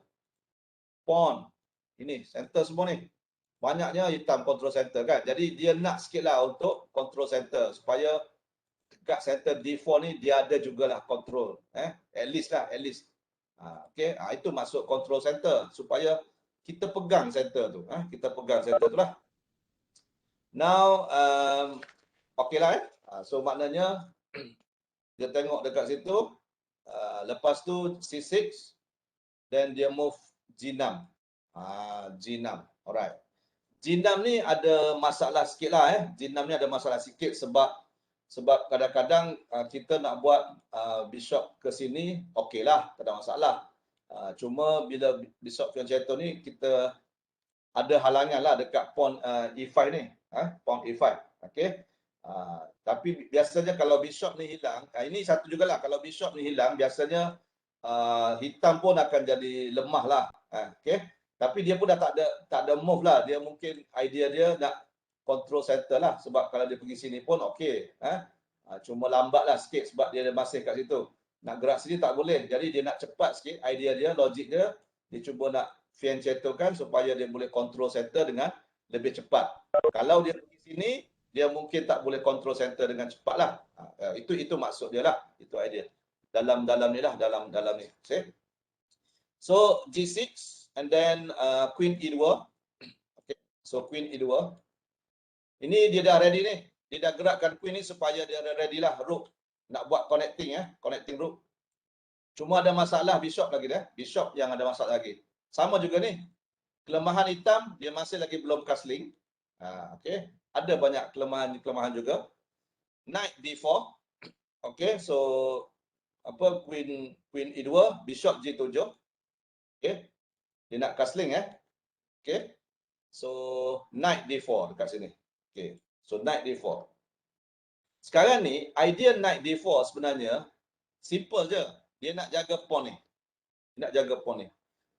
Speaker 1: pawn, ini center semua ni. Banyaknya hitam control center kan. Jadi dia nak sikit lah untuk control center supaya dekat center D4 ni dia ada jugalah control. At least. Okay. Itu masuk control center supaya kita pegang center tu. Kita pegang center tu lah. Now, okay lah. So maknanya dia tengok dekat situ. Lepas tu C6. Then dia move G6. G6. Alright. G6 ni ada masalah sikit lah. G6 ni ada masalah sikit sebab kadang-kadang kita nak buat bishop ke sini, okey lah, tak ada masalah. Cuma bila bishop fianchetto ni, kita ada halangan lah dekat pawn E5 ni. Pawn E5. Okay. Tapi biasanya kalau bishop ni hilang, ini satu jugalah, kalau bishop ni hilang, biasanya hitam pun akan jadi lemah lah. Okay. Tapi dia pun dah tak ada move lah. Dia mungkin idea dia nak control center lah. Sebab kalau dia pergi sini pun okey. Cuma lambat lah sikit sebab dia masih kat situ. Nak gerak sini tak boleh. Jadi dia nak cepat sikit. Idea dia, logik dia, dia cuba nak fianchettokan supaya dia boleh control center dengan lebih cepat. Kalau dia pergi sini, dia mungkin tak boleh control center dengan cepat lah. Itu maksud dia lah. Itu idea. Dalam ni lah, dalam ni. See? So G6 and then Queen E2. Okay. So Queen E2. Ini dia dah ready ni. Dia dah gerakkan Queen ni supaya dia ready lah. Rook nak buat connecting connecting rook. Cuma ada masalah Bishop lagi dah. Bishop yang ada masalah lagi. Sama juga ni. Kelemahan hitam dia masih lagi belum castling. Okay. Ada banyak kelemahan juga. Knight D4. Okay. So apa Queen E2, Bishop G7. Okay. Dia nak castling Okay. So Knight D4 dekat sini. Okay. So Knight D4. Sekarang ni idea Knight D4 sebenarnya simple je. Dia nak jaga pawn ni. Dia nak jaga pawn ni.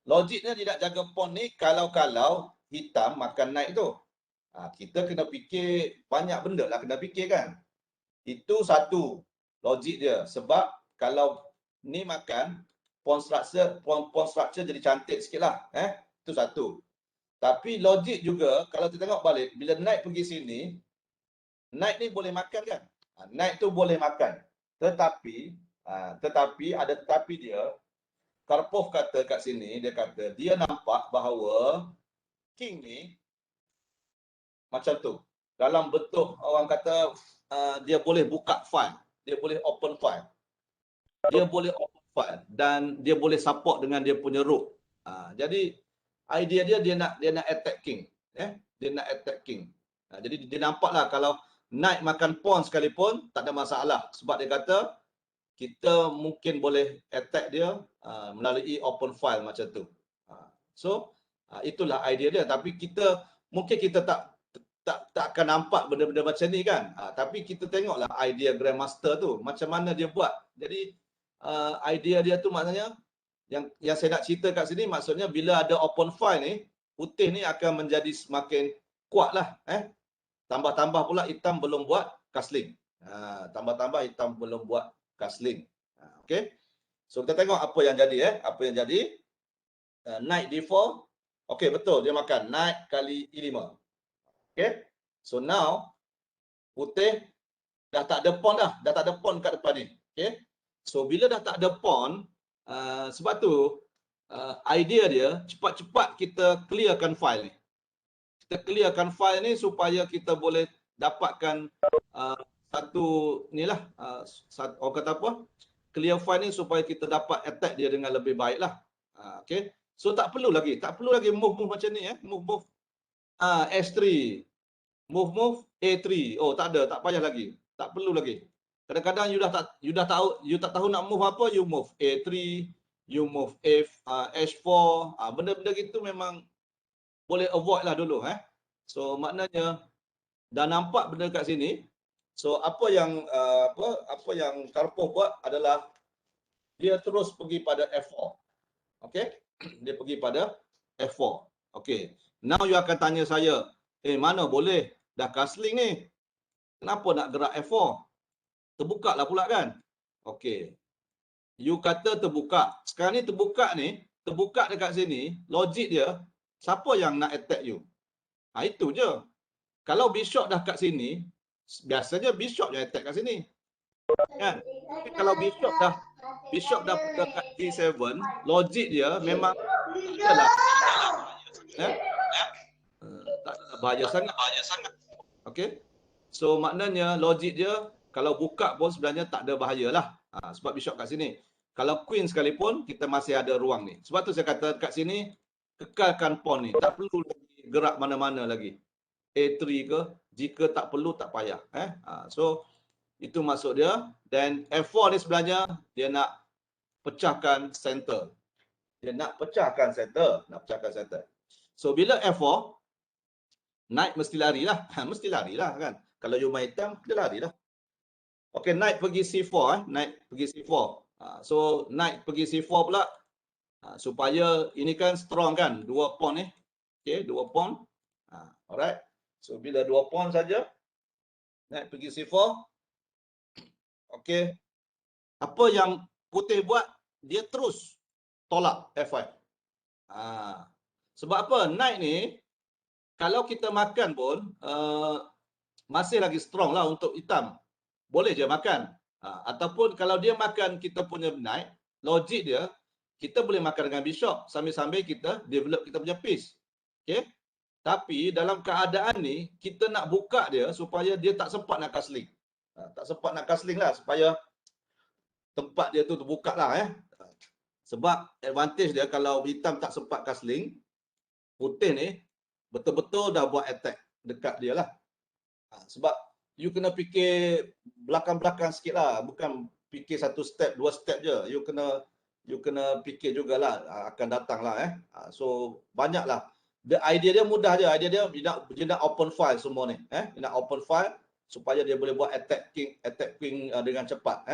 Speaker 1: Logiknya dia nak jaga pawn ni kalau hitam makan knight tu. Kita kena fikir banyak benda lah kena fikir kan. Itu satu logik dia. Sebab kalau ni makan pawn structure jadi cantik sikit lah. Itu satu. Tapi logik juga kalau kita tengok balik bila knight pergi sini, knight ni boleh makan kan? Knight tu boleh makan. Tetapi ada tetapi dia. Karpov kata kat sini, dia kata dia nampak bahawa king ni macam tu. Dalam bentuk orang kata dia boleh buka file, dia boleh open file. Dia boleh open file dan dia boleh support dengan dia punya rook. Jadi idea dia nak attack king, Dia nak attack king. Jadi dia nampaklah kalau knight makan pawn sekalipun tak ada masalah sebab dia kata kita mungkin boleh attack dia melalui open file macam tu. So itulah idea dia. Tapi mungkin kita tak akan nampak benda-benda macam ni kan. Tapi kita tengoklah idea Grandmaster tu macam mana dia buat. Jadi idea dia tu maknanya yang saya nak cerita kat sini maksudnya bila ada open file ni, putih ni akan menjadi semakin kuat lah. Tambah-tambah pula hitam belum buat castling. Tambah-tambah hitam belum buat castling. Okay. So kita tengok apa yang jadi. Apa yang jadi. Knight D4. Okay, betul. Dia makan. Knight kali E5. Okay. So now, putih dah tak ada pawn dah. Dah tak ada pawn kat depan ni. Okay. So bila dah tak ada pawn, sebab tu idea dia cepat-cepat kita clearkan file ni. Kita clearkan file ni supaya kita boleh dapatkan satu ni lah, orang kata apa, clear file ni supaya kita dapat attack dia dengan lebih baik lah. Okay. So tak perlu lagi move macam ni move S3, move A3. Oh tak ada, tak payah lagi, tak perlu lagi. Kadang-kadang you tak tahu nak move apa, you move A3, you move H4, benda-benda gitu memang boleh avoid lah dulu. So maknanya dah nampak benda kat sini. So apa yang Karpov buat adalah dia terus pergi pada F4. Okey? Dia pergi pada F4. Okey. Now you akan tanya saya, mana boleh dah castling ni? Kenapa nak gerak F4? Terbuka lah pula kan? Okey. You kata terbuka. Sekarang ni terbuka dekat sini, logik dia siapa yang nak attack you? Itu je. Kalau bishop dah kat sini, biasanya bishop yang attack kat sini. Kan? Tapi kalau bishop dah dekat D7, logik dia memang adalah tak ada bahaya sangat. Okey. So maknanya logik dia kalau buka pun sebenarnya tak ada bahayalah. Sebab bishop kat sini. Kalau queen sekalipun kita masih ada ruang ni. Sebab tu saya kata kat sini kekalkan pawn ni. Tak perlu lagi gerak mana-mana lagi. A3 ke, jika tak perlu tak payah. So itu maksud dia. Dan F4 ni sebenarnya dia nak pecahkan center. Nak pecahkan center. So bila F4, knight mesti larilah. Mesti larilah kan. Kalau you main hitam, dia larilah. Okey, knight pergi C4. Knight pergi C4. So knight pergi C4 pula. Supaya ini kan strong kan. Dua pawn ni. Okey, dua pawn. Alright. So bila dua pawn saja, knight pergi C4. Okey. Apa yang putih buat? Dia terus tolak F5. Sebab apa? Knight ni kalau kita makan pun masih lagi strong lah untuk hitam. Boleh je makan. Ataupun kalau dia makan kita punya knight, logik dia, kita boleh makan dengan bishop sambil-sambil kita develop kita punya piece. Okay? Tapi dalam keadaan ni, kita nak buka dia supaya dia tak sempat nak castling. Tak sempat nak castling lah, supaya tempat dia tu terbuka lah. Sebab advantage dia kalau hitam tak sempat castling, putih ni betul-betul dah buat attack dekat dia lah. Sebab you kena fikir belakang-belakang sikit lah, bukan fikir satu step, dua step je. You kena fikir jugalah akan datang lah. So banyaklah. Idea dia mudah je. Idea dia nak open file semua ni. Dia nak open file supaya dia boleh buat attack king dengan cepat.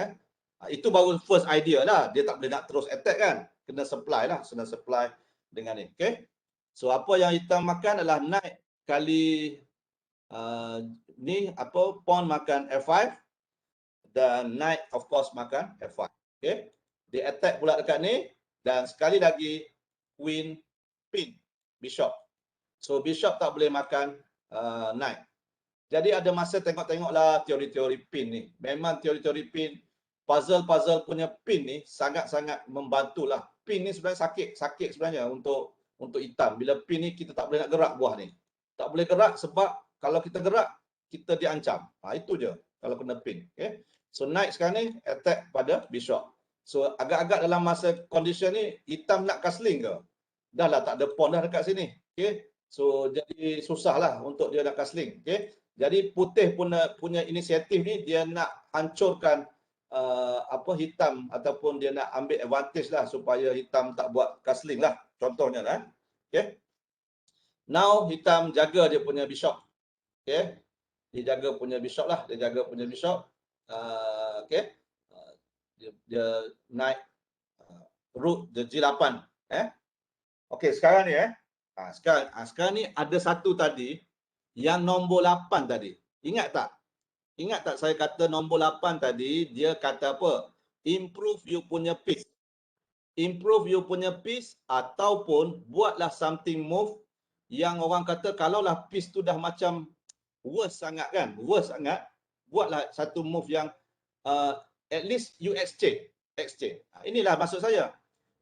Speaker 1: Itu baru first idea lah. Dia tak boleh nak terus attack kan. Kena supply lah. Kena supply dengan ni. Okay. So apa yang hitam makan adalah knight kali ni apa, pawn makan F5 dan knight of course makan F5. Okay. Dia attack pula dekat ni dan sekali lagi queen pin bishop. So bishop tak boleh makan knight. Jadi ada masa tengok-tengoklah teori-teori pin ni. Memang teori-teori pin, puzzle punya pin ni sangat-sangat membantulah. Pin ni sebenarnya sakit sebenarnya untuk hitam. Bila pin ni kita tak boleh nak gerak buah ni. Tak boleh gerak sebab kalau kita gerak kita diancam. Itu je kalau kena pin. Okay. So knight sekarang ni attack pada bishop. So agak-agak dalam masa condition ni hitam nak castling ke? Dah lah tak ada pawn dah dekat sini. Okay. So jadi susah lah untuk dia nak castling. Okay. Jadi putih punya inisiatif ni dia nak hancurkan hitam ataupun dia nak ambil advantage lah supaya hitam tak buat castling lah. Contohnya lah. Okay. Now hitam jaga dia punya bishop. Okay. Dia jaga punya bishop lah. Dia jaga punya bishop. Okay. Dia naik rook dia G8. Okay, sekarang ni sekarang ni ada satu tadi yang nombor 8 tadi. Ingat tak? Ingat tak saya kata nombor 8 tadi dia kata apa? Improve you punya piece. Improve you punya piece ataupun buatlah something move yang orang kata kalaulah piece tu dah macam worse sangat kan? Worse sangat, buatlah satu move yang at least you exchange. Inilah maksud saya.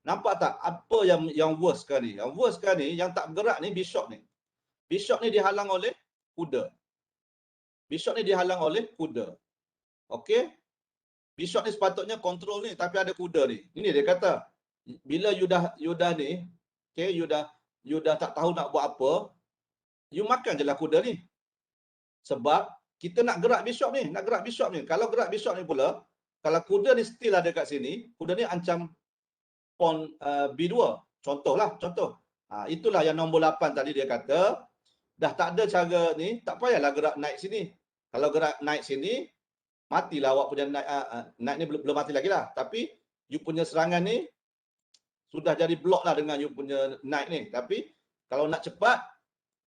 Speaker 1: Nampak tak apa yang worse sekarang ni? Yang worse sekarang ni yang tak bergerak ni bishop ni. Bishop ni dihalang oleh kuda. Bishop ni dihalang oleh kuda. Okey? Bishop ni sepatutnya kontrol ni tapi ada kuda ni. Ini dia kata bila you dah ni, okey, you dah tak tahu nak buat apa, you makan je lah kuda ni. Sebab kita nak gerak bishop ni, Kalau gerak bishop ni pula, kalau kuda ni still ada kat sini, kuda ni ancam pawn B2. Contoh. Itulah yang nombor 8 tadi dia kata, dah tak ada cara ni, tak payahlah gerak naik sini. Kalau gerak naik sini, matilah awak punya naik ni belum mati lagi lah. Tapi you punya serangan ni sudah jadi block lah dengan you punya naik ni. Tapi kalau nak cepat,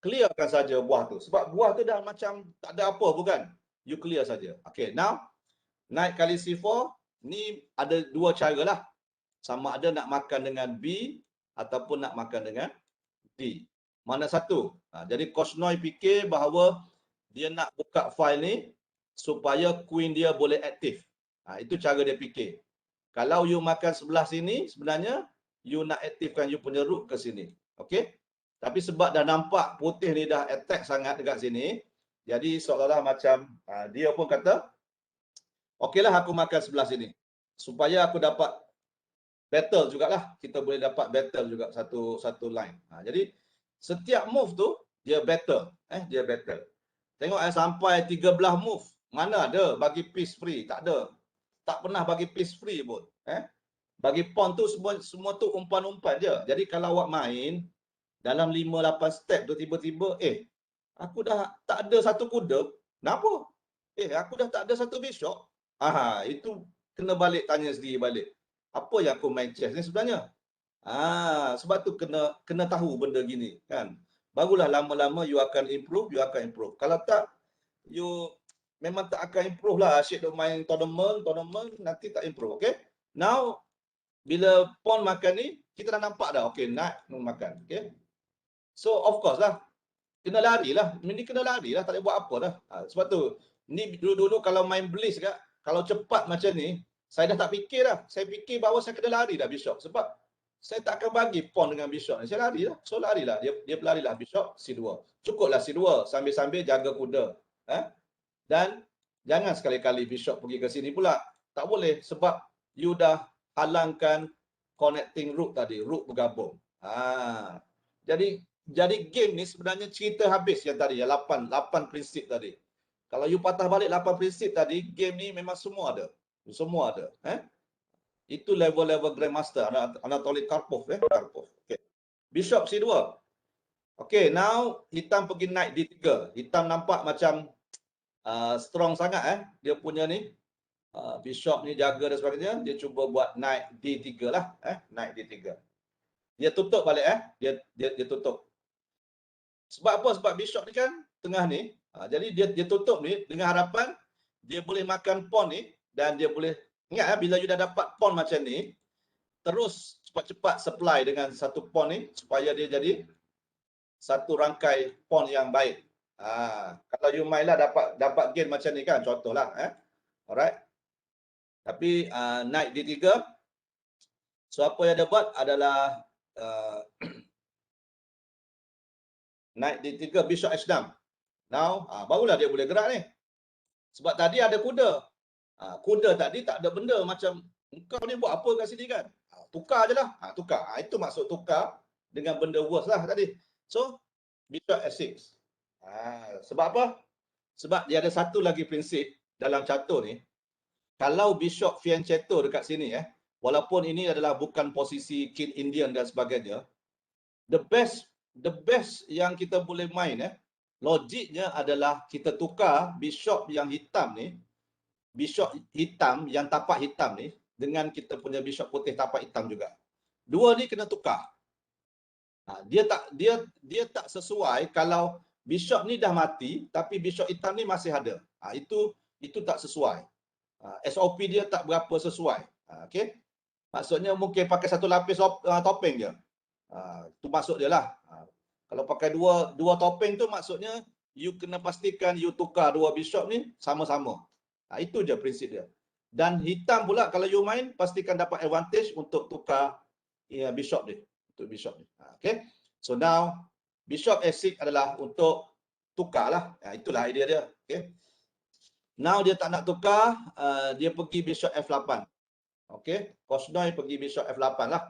Speaker 1: clearkan saja buah tu. Sebab buah tu dah macam tak ada apa bukan. You clear saja. Okay, now naik kali C4 ni ada dua cara lah. Sama ada nak makan dengan B ataupun nak makan dengan D. Mana satu? Jadi Kosnoy fikir bahawa dia nak buka file ni supaya queen dia boleh aktif. Itu cara dia fikir. Kalau you makan sebelah sini, sebenarnya you nak aktifkan you punya rook ke sini. Okey? Tapi sebab dah nampak putih ni dah attack sangat dekat sini, jadi seolah-olah macam dia pun kata, okeylah aku makan sebelah sini. Supaya aku dapat battle jugalah. Kita boleh dapat battle juga satu line. Jadi setiap move tu dia battle. Dia battle. Tengok sampai 13 move. Mana ada bagi piece free? Tak ada. Tak pernah bagi piece free pun. Bagi pawn tu semua tu umpan-umpan je. Jadi kalau awak main dalam 5-8 step tu tiba-tiba aku dah tak ada satu kuda. Kenapa? Aku dah tak ada satu bishop. Itu kena balik tanya sendiri balik. Apa yang aku main chess ni sebenarnya? Sebab tu kena tahu benda gini kan. Barulah lama-lama you akan improve. Kalau tak, you memang tak akan improve lah. Asyik duk main tournament, nanti tak improve. Okay? Now, bila pawn makan ni, kita dah nampak dah. Okay, nak makan. Okay? So, of course lah. kena lari lah. Ini kena lari lah, tak boleh buat apa dah. Sebab tu, ni dulu-dulu kalau main Bliss kat, kalau cepat macam ni, saya dah tak fikir dah. Saya fikir bahawa saya kena lari dah Bishop. Sebab saya tak akan bagi pawn dengan Bishop ni. Saya lari lah. So larilah. Dia berlarilah Bishop C2. Cukuplah C2 sambil-sambil jaga kuda. Dan jangan sekali-kali Bishop pergi ke sini pula. Tak boleh sebab you dah halangkan connecting rook tadi. Rook bergabung. Jadi game ni sebenarnya cerita habis yang tadi. Yang 8 prinsip tadi. Kalau you patah balik 8 prinsip tadi, game ni memang semua ada. Semua ada. Itu level-level Grandmaster. Anatoly Karpov. Karpov. Okay. Bishop C2. Okay, now hitam pergi naik D3. Hitam nampak macam strong sangat. Dia punya ni. Bishop ni jaga dan sebagainya. Dia cuba buat naik D3 lah. Naik D3. Dia tutup balik. Dia tutup. Sebab apa? Sebab Bishop ni kan tengah ni. Jadi dia tutup ni dengan harapan dia boleh makan pawn ni. Dan dia boleh, ingat bila you dah dapat pawn macam ni, terus cepat-cepat supply dengan satu pawn ni supaya dia jadi satu rangkai pawn yang baik. Kalau you main lah dapat gain macam ni kan, contohlah. Alright. Tapi naik D3. So apa yang dia buat adalah naik D3 Bishop H6. Now barulah dia boleh gerak ni. Sebab tadi ada kuda. Kuda tadi tak ada benda macam kau ni buat apa kat sini kan? Tukar je lah. Tukar. Itu maksud tukar dengan benda worse lah tadi. So, Bishop F6. Sebab apa? Sebab dia ada satu lagi prinsip dalam catur ni. Kalau Bishop fianchetto dekat sini walaupun ini adalah bukan posisi King Indian dan sebagainya, the best yang kita boleh main logiknya adalah kita tukar Bishop yang hitam ni, Bishop hitam yang tapak hitam ni dengan kita punya Bishop putih tapak hitam juga. Dua ni kena tukar. Dia tak sesuai kalau Bishop ni dah mati tapi Bishop hitam ni masih ada. Itu tak sesuai. SOP dia tak berapa sesuai. Okey. Maksudnya mungkin pakai satu lapis topeng je. Itu maksud dia lah. Kalau pakai dua topeng tu maksudnya you kena pastikan you tukar dua Bishop ni sama-sama. Itu je prinsip dia. Dan hitam pula kalau you main pastikan dapat advantage untuk tukar Bishop ni. Untuk Bishop ni. Okay. So now Bishop F6 adalah untuk tukar lah. Itulah idea dia. Okay. Now dia tak nak tukar. Dia pergi Bishop F8. Okay. Kosnoi pergi Bishop F8 lah.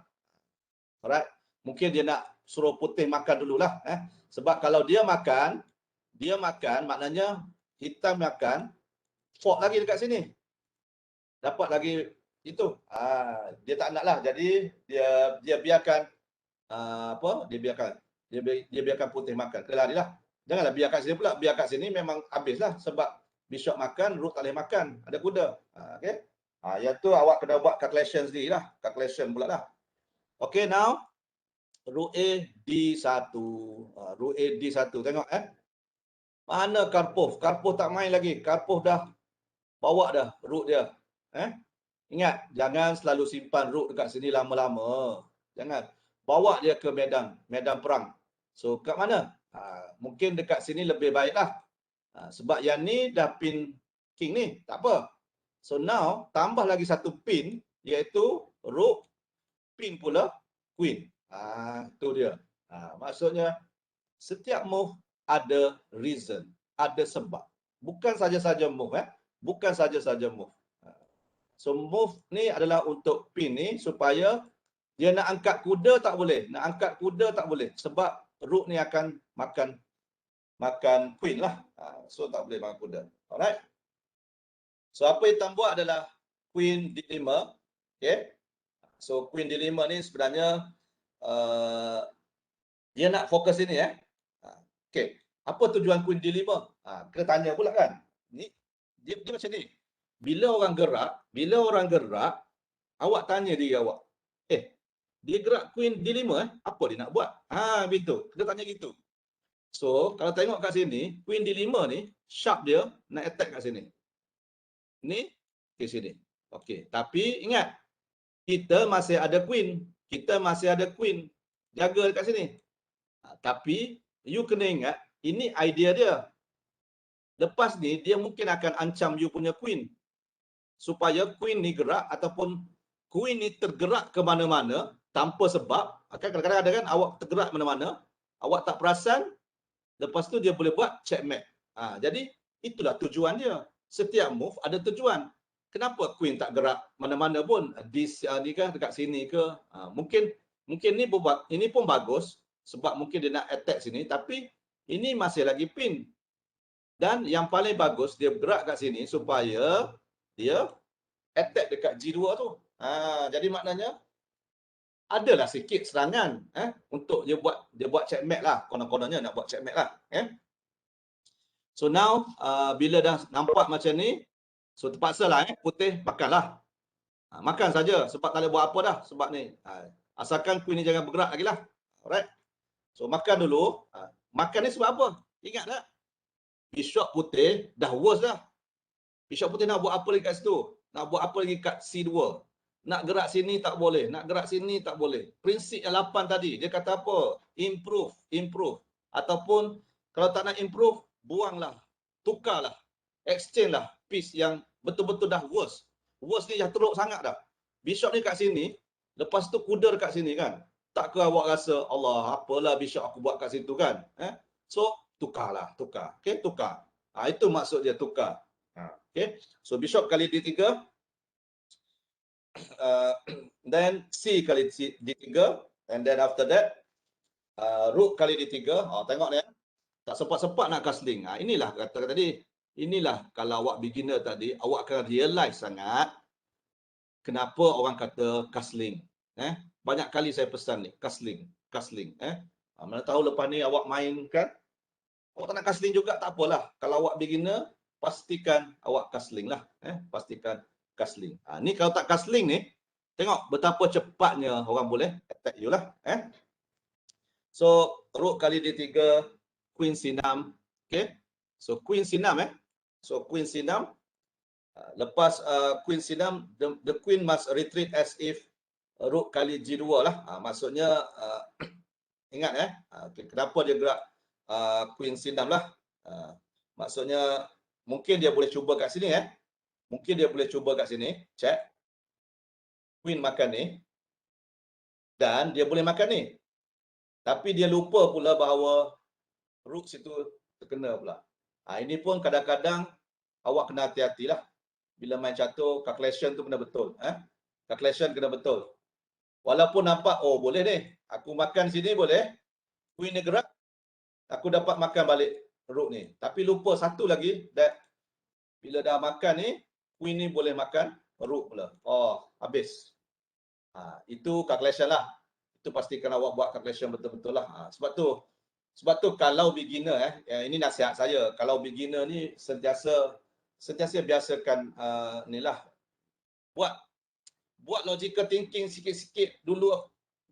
Speaker 1: Alright. Mungkin dia nak suruh putih makan dululah. Sebab kalau dia makan maknanya hitam makan. Fork lagi dekat sini. Dapat lagi itu. Dia tak nak lah. Jadi dia biarkan Dia biarkan putih makan. Kelarilah. Janganlah biar kat sini pula. Biar kat sini memang habislah sebab Bishop makan, rook tak boleh makan. Ada kuda. Okey. Yang tu awak kena buat calculation sendiri lah. Calculation pula lah. Okay, now rook A D1. Rook A D1. Tengok Mana Karpov? Karpov tak main lagi. Karpov dah bawa dah rook dia. Ingat, jangan selalu simpan rook dekat sini lama-lama. Jangan. Bawa dia ke medan perang. So, kat mana? Mungkin dekat sini lebih baiklah. Sebab yang ni dah pin king ni. Tak apa. So, now, tambah lagi satu pin, iaitu rook, pin pula queen. Itu dia. Maksudnya, setiap move ada reason. Ada sebab. Bukan saja-saja move. Bukan saja-saja move. So move ni adalah untuk pin ni supaya dia nak angkat kuda tak boleh. Nak angkat kuda tak boleh. Sebab rook ni akan makan queen lah. So tak boleh makan kuda. Alright. So apa hitam buat adalah queen D5. Okay. So queen D5 ni sebenarnya dia nak fokus ini Okay. Apa tujuan queen D5? Kena tanya pula kan. Ni dia macam ni. Bila orang gerak, awak tanya diri awak. Dia gerak queen D5 apa dia nak buat? Begitu. Kita tanya gitu. So, kalau tengok kat sini, queen D5 ni sharp dia nak attack kat sini. Ni ke sini. Okey, tapi ingat kita masih ada queen. Jaga dekat sini. Tapi you kena ingat Ini idea dia. Lepas ni dia mungkin akan ancam you punya queen supaya queen ni gerak ataupun queen ni tergerak ke mana-mana tanpa sebab. Kadang-kadang ada kan awak tergerak mana-mana, awak tak perasan, lepas tu dia boleh buat checkmate. Jadi itulah tujuan dia. Setiap move ada tujuan. Kenapa queen tak gerak mana-mana pun? Ni kah dekat sini ke? Mungkin ini pun bagus sebab mungkin dia nak attack sini, tapi ini masih lagi pin. Dan yang paling bagus dia bergerak kat sini supaya dia attack dekat G2 tu. Jadi maknanya adalah sikit serangan untuk dia buat checkmate lah. Konon-kononnya nak buat checkmate lah. So now bila dah nampak macam ni, so terpaksalah putih makanlah. Makan saja sebab tak boleh buat apa dah sebab ni. Asalkan queen ni jangan bergerak lagi lah. Alright. So makan dulu. Makan ni sebab apa? Ingat tak? Bishop putih dah worse dah. Bishop putih nak buat apa lagi kat situ? Nak buat apa lagi kat C2? Nak gerak sini tak boleh. Nak gerak sini tak boleh. Prinsip yang 8 tadi, dia kata apa? Improve. Ataupun kalau tak nak improve, buanglah. Tukarlah. Exchange lah piece yang betul-betul dah worse. Worse ni dah teruk sangat dah. Bishop ni kat sini, lepas tu kuda dekat sini kan. Tak ke awak rasa, Allah, apalah bishop aku buat kat situ kan? So, tukar. Okay, tukar. Itu maksud dia tukar. Okay, so bishop kali D3, then C kali D3, and then after that, rook kali D3. Tengok ni, tak sempat-sempat nak castling. Inilah kata tadi, inilah kalau awak beginner tadi, awak akan realize sangat kenapa orang kata castling. Banyak kali saya pesan ni, castling. Mana tahu lepas ni awak main kan, awak tak nak castling juga, tak apalah. Kalau awak beginner, pastikan awak castling lah. Pastikan castling. Ni kalau tak castling ni, tengok betapa cepatnya orang boleh attack you lah. So, rook kali D3, queen C6. Okay. So, queen C6 So, queen C6. Lepas queen C6, the queen must retreat as if rook kali G2 lah. Maksudnya, ingat kenapa dia gerak queen C6 lah. Maksudnya mungkin dia boleh cuba kat sini check, queen makan ni, dan dia boleh makan ni, tapi dia lupa pula bahawa rook situ terkena pula. Ini pun kadang-kadang awak kena hati-hatilah bila main catur. Calculation tu kena betul. Calculation kena betul. Walaupun nampak boleh deh, aku makan sini boleh, queen ni gerak, aku dapat makan balik rook ni. Tapi lupa satu lagi, that bila dah makan ni, queen ni boleh makan rook pula. Habis. Itu calculation lah. Itu pastikan awak buat calculation betul-betul lah. Sebab tu kalau beginner, ini nasihat saya, kalau beginner ni sentiasa biasakan ni lah. Buat logical thinking sikit-sikit dulu.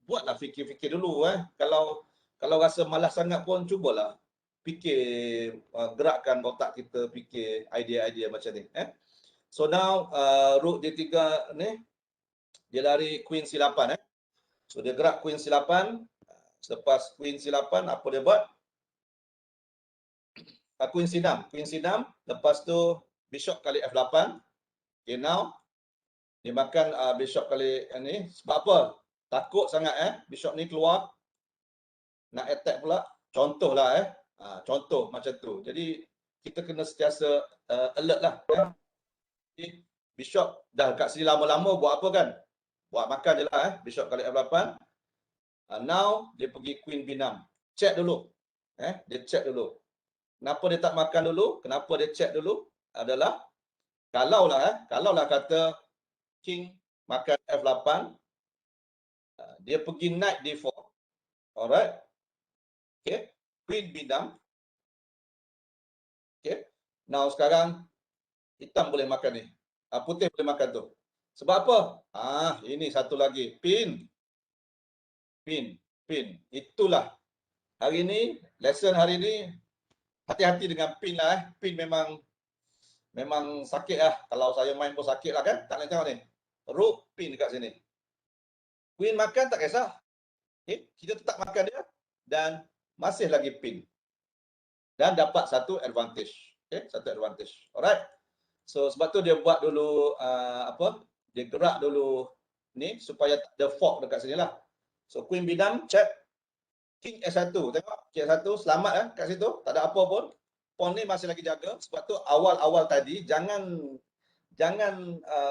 Speaker 1: Buatlah fikir-fikir dulu. Kalau rasa malas sangat pun, cubalah fikir, gerakkan otak kita fikir idea-idea macam ni. So now rook D3 ni dia lari queen C8. So dia gerak queen C8. Selepas queen C8 apa dia buat? Queen C6. Lepas tu bishop kali F8. Okay, now dia makan bishop kali ni. Sebab apa? Takut sangat bishop ni keluar nak attack pula. Contohlah contoh macam tu. Jadi kita kena sentiasa alert lah. Bishop dah kat sini lama-lama buat apa kan? Buat makan je lah bishop kali F8. Now dia pergi queen B6. Check dulu. Dia check dulu. Kenapa dia tak makan dulu? Kenapa dia check dulu? Adalah kalaulah kata king makan F8, dia pergi knight D4. Alright. Okay. Queen B6. Okay. Now sekarang hitam boleh makan ni. Putih boleh makan tu. Sebab apa? Ini satu lagi. Pin. Itulah. Hari ni, lesson hari ni, hati-hati dengan pin lah. Pin memang sakit lah. Kalau saya main pun sakit lah kan. Tak nak tengok ni. Rook pin dekat sini. Queen makan tak kisah. Okay? Kita tetap makan dia. Dan masih lagi pin. dan dapat satu advantage. Okay, satu advantage. Alright. So sebab tu dia buat dulu dia gerak dulu ni supaya tak ada fork dekat sini lah. So Queen B6 check, King S1, tengok King S1 selamat kat situ, tak ada apa pun. Pawn ni masih lagi jaga. Sebab tu awal-awal tadi jangan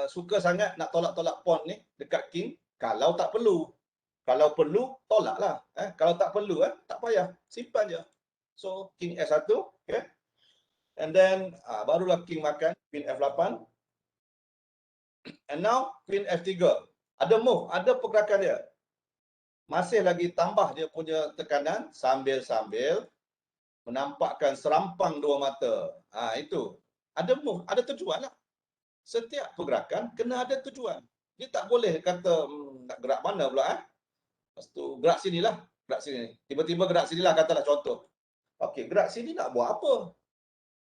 Speaker 1: suka sangat nak tolak-tolak pawn ni dekat King kalau tak perlu. Kalau perlu tolaklah. Kalau tak perlu tak payah, simpan je. So King S1, okay. And then barulah King makan Queen F8. And now Queen F3. Ada move, ada pergerakan dia. Masih lagi tambah dia punya tekanan sambil-sambil menampakkan serampang dua mata. Itu. Ada move, ada tujuan lah. Setiap pergerakan kena ada tujuan. Dia tak boleh kata nak gerak mana pula. Lepas tu gerak sinilah, gerak sini. Tiba-tiba gerak sinilah katalah contoh. Okey, gerak sini nak buat apa?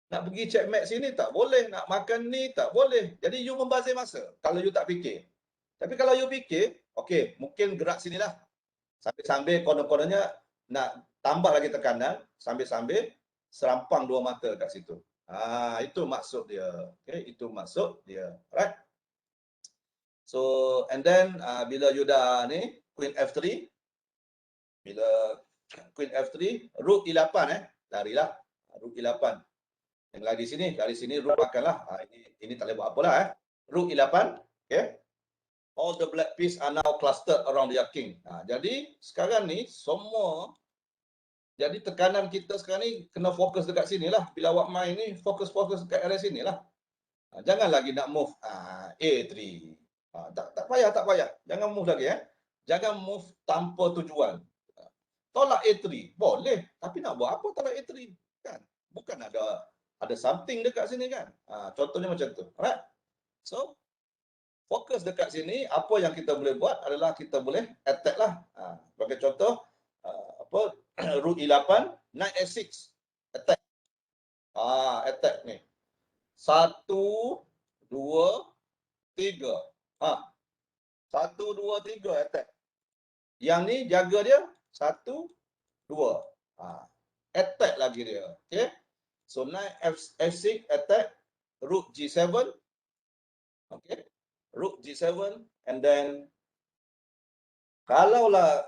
Speaker 1: Nak pergi checkmate sini tak boleh, nak makan ni tak boleh. Jadi you membazir masa kalau you tak fikir. Tapi kalau you fikir, okey, mungkin gerak sinilah. Sambil-sambil konon-kononnya nak tambah lagi tekanan, sambil-sambil serampang dua mata kat situ. Itu maksud dia. Okay, itu maksud dia. Alright. So, and then bila you dah ni, Queen F3. Bila Queen F3, Rook E8 larilah. Rook E8. Yang dari sini Rook makanlah. Ini tak boleh buat apalah Rook E8. Okay. All the black piece are now clustered around their king. Jadi sekarang ni semua, jadi tekanan kita sekarang ni kena fokus dekat sini lah. Bila awak main ni fokus dekat area sini lah. Jangan lagi nak move A3. Tak payah. Jangan move lagi Jangan move tanpa tujuan. Tolak A3 boleh, tapi nak buat apa tolak A3 kan? Bukan ada something dekat sini kan? Contohnya macam tu. Alright. So fokus dekat sini, apa yang kita boleh buat adalah kita boleh attack lah. Sebagai contoh, Rook E8, Knight S6, attack. Attack ni. 1, 2, 3. 1, 2, 3 attack. Yang ni jaga dia 1, 2. Attack lagi dia. Okay. So Knight F6 attack, Rook G7. Okay. Rook G7, and then kalaulah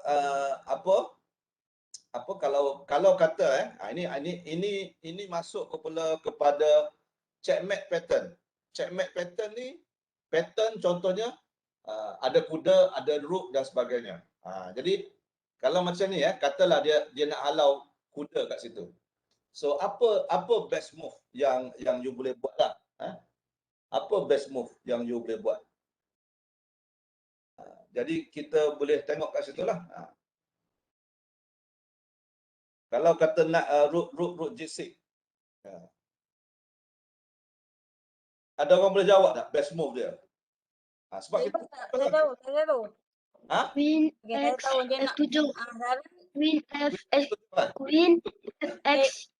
Speaker 1: kalau kata ini masuk kepada checkmate pattern. Checkmate pattern ni pattern contohnya ada kuda, ada rook dan sebagainya. Jadi kalau macam ni katalah dia nak halau kuda kat situ. So apa best move yang you boleh buat lah. Apa best move yang you boleh buat? Jadi kita boleh tengok kat situ lah. Kalau kata nak rook G6. Ada orang boleh jawab tak best move dia? Sebab kita
Speaker 3: tak tahu.
Speaker 2: Queen
Speaker 3: Kita tahu dia nak
Speaker 2: F7. Queen
Speaker 1: Queen
Speaker 2: FX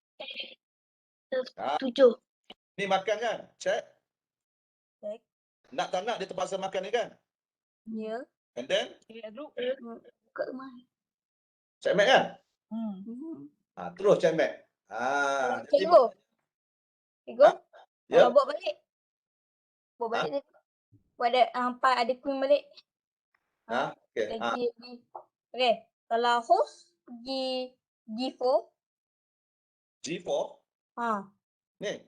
Speaker 2: 7.
Speaker 1: ni makan kan? Check.
Speaker 3: Check.
Speaker 1: Nak tak nak dia terpaksa makan ni kan?
Speaker 3: Ya.
Speaker 1: And then
Speaker 3: Buka rumah.
Speaker 1: checkmate kan? Terus checkmate.
Speaker 3: Cikgu.
Speaker 1: Ya.
Speaker 3: Buat balik. Dia. Buat ada queen balik.
Speaker 1: Okey.
Speaker 3: Okey. Kalau host pergi G4.
Speaker 1: G4. Ni.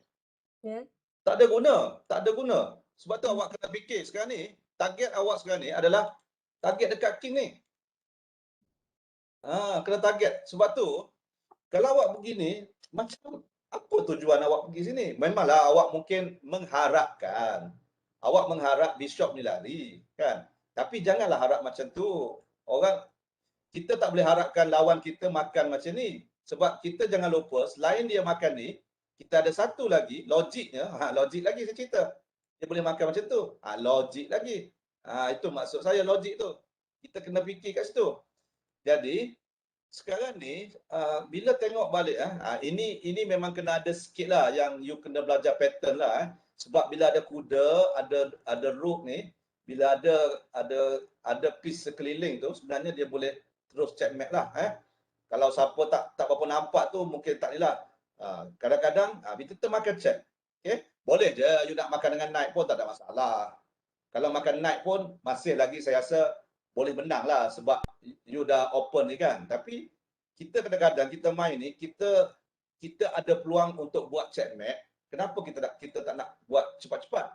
Speaker 3: Ya.
Speaker 1: Tak ada guna. Sebab tu awak kena fikir sekarang ni, target awak sekarang ni adalah target dekat king ni. Kena target. Sebab tu kalau awak begini, macam apa tujuan awak pergi sini? Memanglah awak mungkin mengharap bishop ni lari, kan? Tapi janganlah harap macam tu. Kita tak boleh harapkan lawan kita makan macam ni. Sebab kita jangan lupa, selain dia makan ni, kita ada satu lagi, logiknya, logik lagi saya cerita. Dia boleh makan macam tu. Logik lagi. Itu maksud saya logik tu. Kita kena fikir kat situ. Jadi, sekarang ni, bila tengok balik, ini memang kena ada sikit lah yang you kena belajar pattern lah. Sebab bila ada kuda, ada rook ni, bila ada piece sekeliling tu, sebenarnya dia boleh terus checkmate lah. Kalau siapa tak berapa nampak tu, mungkin tak ni lah. Kadang-kadang kita makan check. Okay? Boleh je you nak makan dengan knight pun tak ada masalah. Kalau makan knight pun masih lagi saya rasa boleh menang lah sebab you dah open ni kan. Tapi kita kadang-kadang kita main ni kita ada peluang untuk buat checkmate. Kenapa kita tak nak buat cepat-cepat?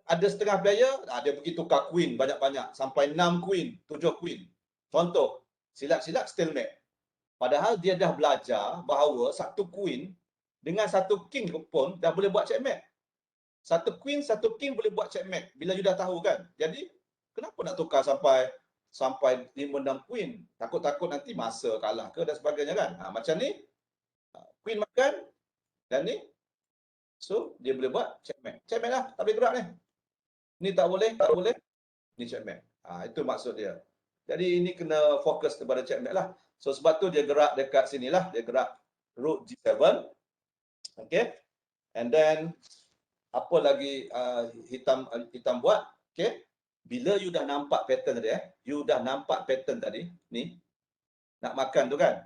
Speaker 1: Ada setengah player dia pergi tukar queen banyak-banyak sampai 6 queen, 7 queen. Contoh, silat-silat stalemate. Padahal dia dah belajar bahawa satu queen dengan satu king pun dah boleh buat checkmate. Satu queen, satu king boleh buat checkmate bila you dah tahu kan. Jadi kenapa nak tukar sampai 5-6 queen? Takut-takut nanti masa kalah ke dan sebagainya kan. Macam ni queen makan dan ni so dia boleh buat checkmate. Checkmate lah, tak boleh gerak ni. Ni tak boleh. Ni checkmate. Itu maksud dia. Jadi ini kena fokus kepada checkmate lah. So sebab tu dia gerak dekat sini lah. Dia gerak rook G7. Okay. And then apa lagi hitam buat? Okay. Bila you dah nampak pattern tadi, you dah nampak pattern tadi, ni nak makan tu kan?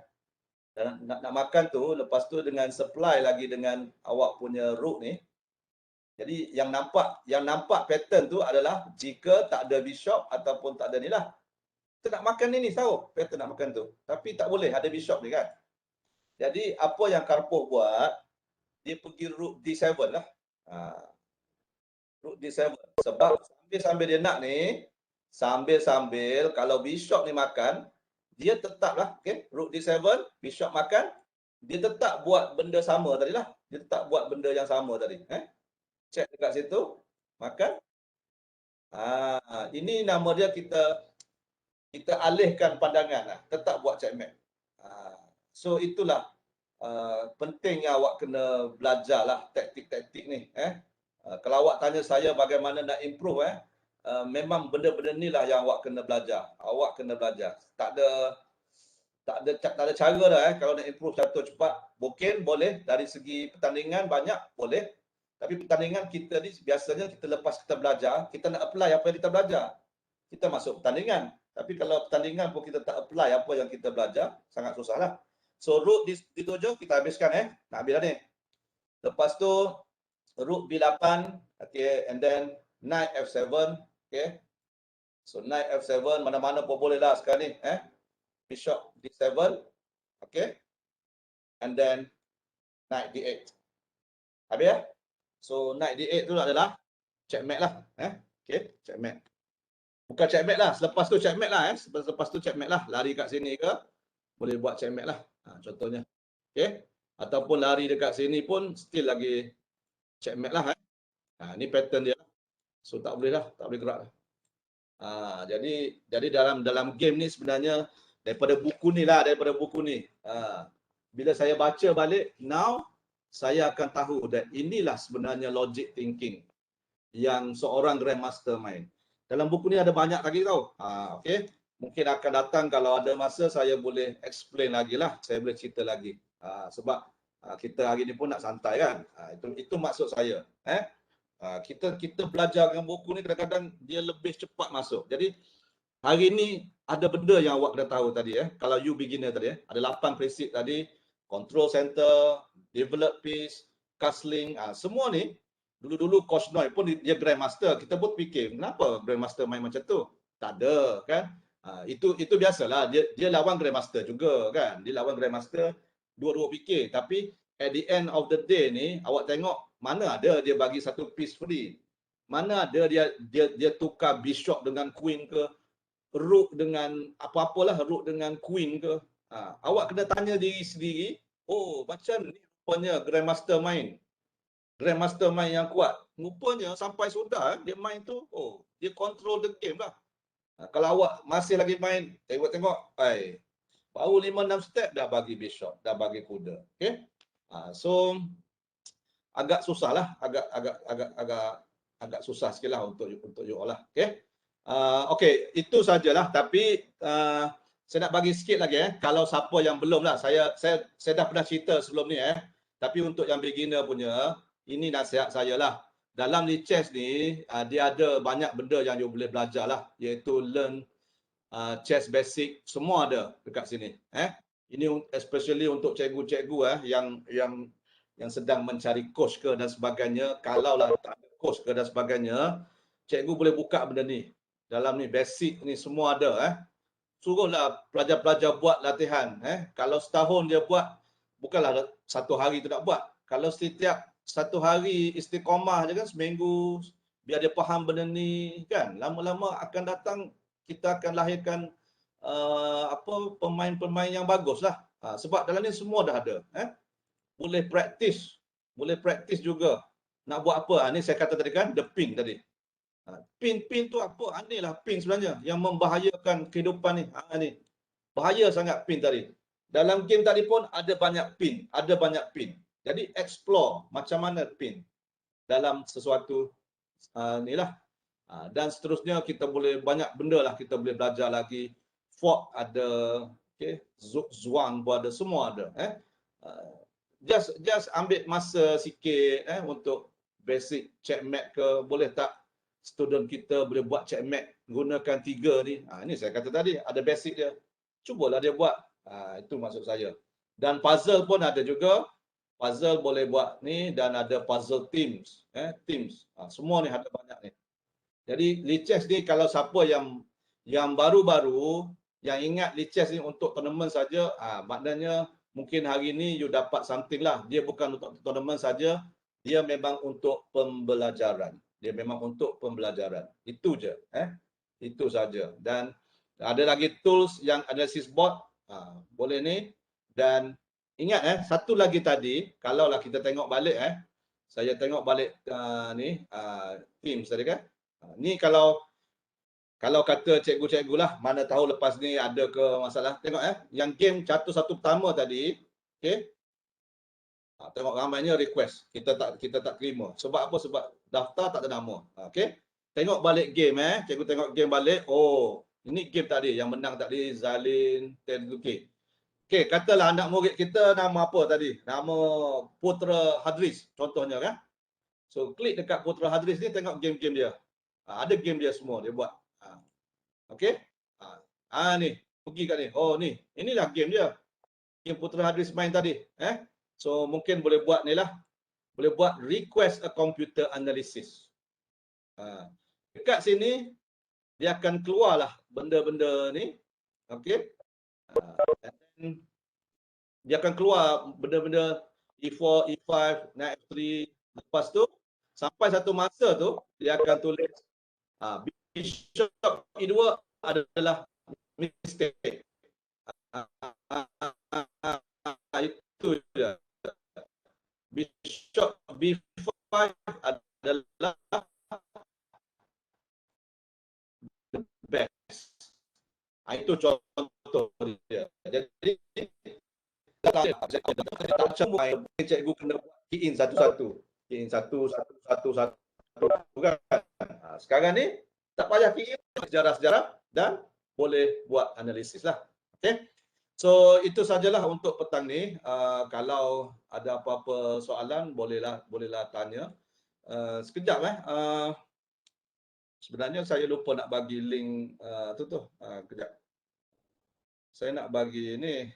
Speaker 1: Dan nak makan tu, lepas tu dengan supply lagi dengan awak punya rook ni. Jadi yang nampak pattern tu adalah jika tak ada bishop ataupun tak ada ni lah. Kita nak makan ni tahu pattern nak makan tu. Tapi tak boleh ada bishop ni kan. Jadi apa yang Karpov buat, dia pergi rook D7 lah. Rook D7. Sebab sambil dia nak ni, sambil kalau bishop ni makan, dia tetaplah, okay, rook D7, bishop makan, dia tetap buat benda sama tadi lah. Dia tetap buat benda yang sama tadi. Check dekat situ, makan. Ini nama dia kita alihkan pandangan lah. Tetap buat checkmate. So itulah pentingnya awak kena belajar lah taktik-taktik ni. Kalau awak tanya saya bagaimana nak improve, memang benda-benda ni lah yang awak kena belajar. Awak kena belajar. Tak ada cara dah kalau nak improve catur cepat. Mungkin boleh dari segi pertandingan banyak boleh. Tapi pertandingan kita ni biasanya kita lepas kita belajar, kita nak apply apa yang kita belajar. Kita masuk pertandingan. Tapi kalau pertandingan pun kita tak apply apa yang kita belajar, sangat susah lah. So rook di 7 kita habiskan nak habis dah ni. Lepas tu rook B8, okay, and then knight F7, okay. So knight F7 mana-mana pun boleh lah sekarang ni, bishop D7, okay. And then knight D8. Habis ya? So knight D8 tu adalah checkmate lah, okay, checkmate. Bukan checkmate lah, selepas tu checkmate lah, selepas tu checkmate lah, lari kat sini ke boleh buat checkmate lah, contohnya, okay. Ataupun lari dekat sini pun still lagi checkmate lah, ni pattern dia. So tak boleh lah, tak boleh gerak lah. Jadi dalam game ni sebenarnya daripada buku ni. Bila saya baca balik, now saya akan tahu dan inilah sebenarnya logic thinking yang seorang grandmaster main. Dalam buku ni ada banyak lagi tau. Okay. Mungkin akan datang kalau ada masa saya boleh explain lagi lah. Saya boleh cerita lagi. Sebab kita hari ni pun nak santai kan. Itu maksud saya. Kita belajar dengan buku ni kadang-kadang dia lebih cepat masuk. Jadi hari ni ada benda yang awak kena tahu tadi. Kalau you beginner tadi, ada 8 prinsip tadi. Control center, develop piece, castling, semua ni. Dulu-dulu Coach Noy pun dia grandmaster. Kita pun fikir, kenapa grandmaster main macam tu? Tak ada kan. Itu biasalah. Dia lawan grandmaster juga kan. Dia lawan grandmaster, dua-dua fikir. Tapi at the end of the day ni, awak tengok mana ada dia bagi satu piece free. Mana ada dia tukar bishop dengan queen ke, rook dengan apa-apalah, rook dengan queen ke. Awak kena tanya diri sendiri, oh macam ni rupanya grandmaster main. Grandmaster main yang kuat. Rupanya sampai sudah dia main tu, oh dia control the game lah. Kalau awak masih lagi main, tengok, baru 5-6 step dah bagi bishop, dah bagi kuda. Okay? So agak susah lah, agak susah sikit lah untuk you all lah. Okay? Okay, itu sajalah. Tapi saya nak bagi sikit lagi kalau siapa yang belum lah, saya dah pernah cerita sebelum ni tapi untuk yang beginner punya, ini nasihat saya lah. Dalam chess ni dia ada banyak benda yang you boleh belajar lah, iaitu learn chess basic, semua ada dekat sini. Ini especially untuk cikgu-cikgu yang sedang mencari coach ke dan sebagainya. Kalaulah tak ada coach ke dan sebagainya, cikgu boleh buka benda ni. Dalam ni basic ni semua ada. Suruhlah pelajar-pelajar buat latihan. Kalau setahun dia buat, bukanlah satu hari tu nak buat. Kalau setiap satu hari istiqamah je kan, seminggu, biar dia faham benda ni kan. Lama-lama akan datang, kita akan lahirkan pemain-pemain yang bagus lah. Sebab dalam ni semua dah ada. Boleh praktis juga. Nak buat apa? Ni saya kata tadi kan, the pin tadi. Pin tu apa? Inilah pin sebenarnya yang membahayakan kehidupan ni. Ni. Bahaya sangat pin tadi. Dalam game tadi pun ada banyak pin. Jadi explore macam mana pin dalam sesuatu inilah. Dan seterusnya kita boleh banyak benda lah kita boleh belajar lagi. Fork ada, Zhuang pun ada, semua ada. Just ambil masa sikit untuk basic checkmate ke, boleh tak student kita boleh buat checkmate gunakan 3 ni. Ini saya kata tadi ada basic dia. Cubalah dia buat. Itu maksud saya. Dan puzzle pun ada juga. Puzzle boleh buat ni dan ada puzzle teams. Teams. Semua ni ada banyak ni. Jadi Lichess ni kalau siapa yang baru-baru yang ingat Lichess ni untuk tournament saja, maknanya mungkin hari ni you dapat something lah. Dia bukan untuk tournament saja, dia memang untuk pembelajaran. Itu je. Itu saja. Dan ada lagi tools yang analysis board, boleh ni. Dan ingat satu lagi tadi, kalaulah kita tengok balik saya tengok balik ni Teams tadi kan. Ni kalau kata cikgu-cikgu lah, mana tahu lepas ni ada ke masalah. Tengok yang game catur satu pertama tadi, okey. Tengok ramainya request. Kita tak terima. Sebab apa? Sebab daftar tak ada nama. Okey. Tengok balik game cikgu tengok game balik. Oh, ini game tadi yang menang tadi Zalin Teluki. Okey, katalah anak murid kita nama apa tadi? Nama Putra Hadris contohnya kan. So klik dekat Putra Hadris ni, tengok game-game dia. Ada game dia semua dia buat. Okey. Ni, pergi kat ni. Oh ni, inilah game dia. Game Putra Hadris main tadi. So mungkin boleh buat ni lah. Boleh buat request a computer analysis. Dekat sini dia akan keluarlah benda-benda ni. Okey. Dia akan keluar benda-benda E4, E5, naik F3. Lepas tu sampai satu masa tu dia akan tulis bishop E2 adalah mistake. Itu je. Bishop B5 adalah the best. Itu contoh dia. Jadi cikgu kena buat key in satu-satu. Key in satu kan. Sekarang ni tak payah key in, sejarah-sejarah dan boleh buat analisis lah. Okay. So itu sajalah untuk petang ni. Kalau ada apa-apa soalan bolehlah tanya. Sekejap sebenarnya saya lupa nak bagi link kejap. Saya nak bagi ni.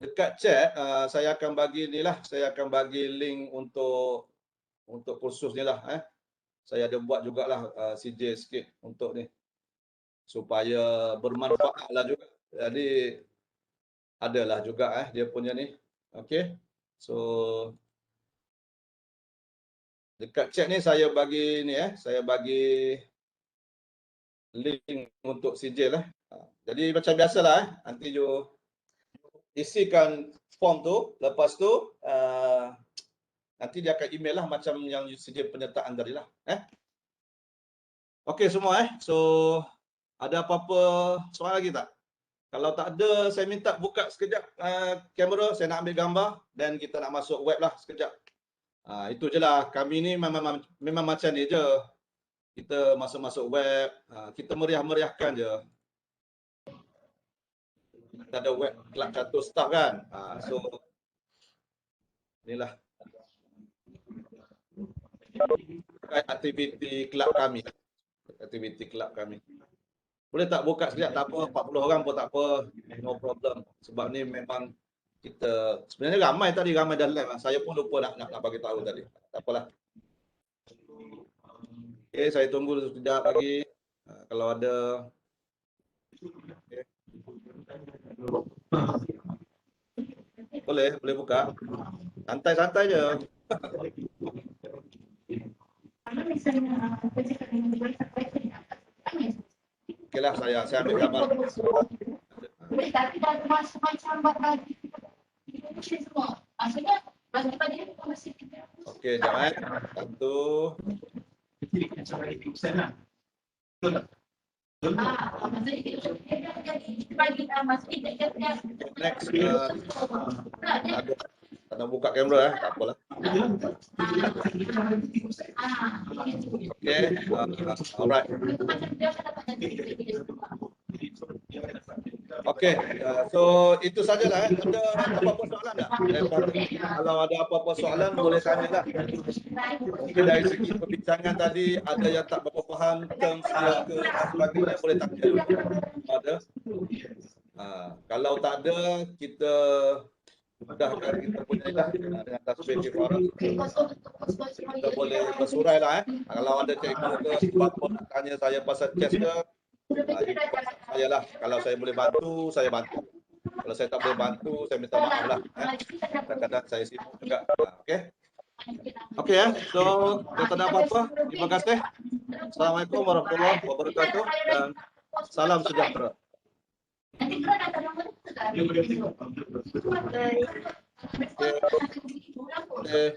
Speaker 1: Dekat chat saya akan bagi ni lah. Saya akan bagi link untuk kursus ni lah. Saya ada buat jugalah CJ sikit untuk ni. Supaya bermanfaat lah juga. Jadi adalah juga dia punya ni. Okey. So dekat chat ni saya bagi ni saya bagi link untuk CJ lah. Jadi macam biasalah nanti you isikan form tu, lepas tu nanti dia akan email lah macam yang CJ penyertaan tadi lah. Okey semua So ada apa-apa soal lagi tak? Kalau tak ada, saya minta buka sekejap kamera, saya nak ambil gambar dan kita nak masuk web lah sekejap. Itu je lah, kami ni memang macam ni je. Kita masuk web, kita meriah-meriahkan je. Kita ada web Kelab Catur Staff kan. So inilah aktiviti kelab kami. Boleh tak buka sekejap, tak apa, 40 orang pun tak apa, no problem. Sebab ni memang kita, sebenarnya ramai dah live lah. Saya pun lupa nak bagi tahu tadi. Tak apalah. Okey, saya tunggu sekejap lagi. Kalau ada. Okay. Boleh buka. Santai-santai je. Okeylah, saya ambil gambar.
Speaker 4: Tapi dah masuk macam buat bagi Indonesia semua. Maksudnya bagi pada dia bukan mesti kita.
Speaker 1: Okey, jangan. Satu.
Speaker 4: Maksudnya kita bagi maksudnya kita
Speaker 1: Next. Tak nak buka kamera tak apalah. Okey. Alright. Okey, so itu sajalah. Ada apa-apa soalan tak? Kalau ada apa-apa soalan boleh tanyalah. Jika dari segi perbincangan tadi ada yang tak berapa faham terms dia ke dan sebagainya boleh tanya. Ada. Kalau tak ada kita mudahkan kita punya dengan tasbih kifarah. Kita boleh bersurai lah. Kalau ada cikgu ke apa nak tanya saya pasal test ke, saya lah. Kalau saya boleh bantu, saya bantu. Kalau saya tak boleh bantu, saya minta maaf lah. Kadang-kadang saya sibuk juga. Okey. Okey ya. So, kalau tak ada apa-apa, terima kasih. Assalamualaikum warahmatullahi wabarakatuh dan salam sejahtera. Okay.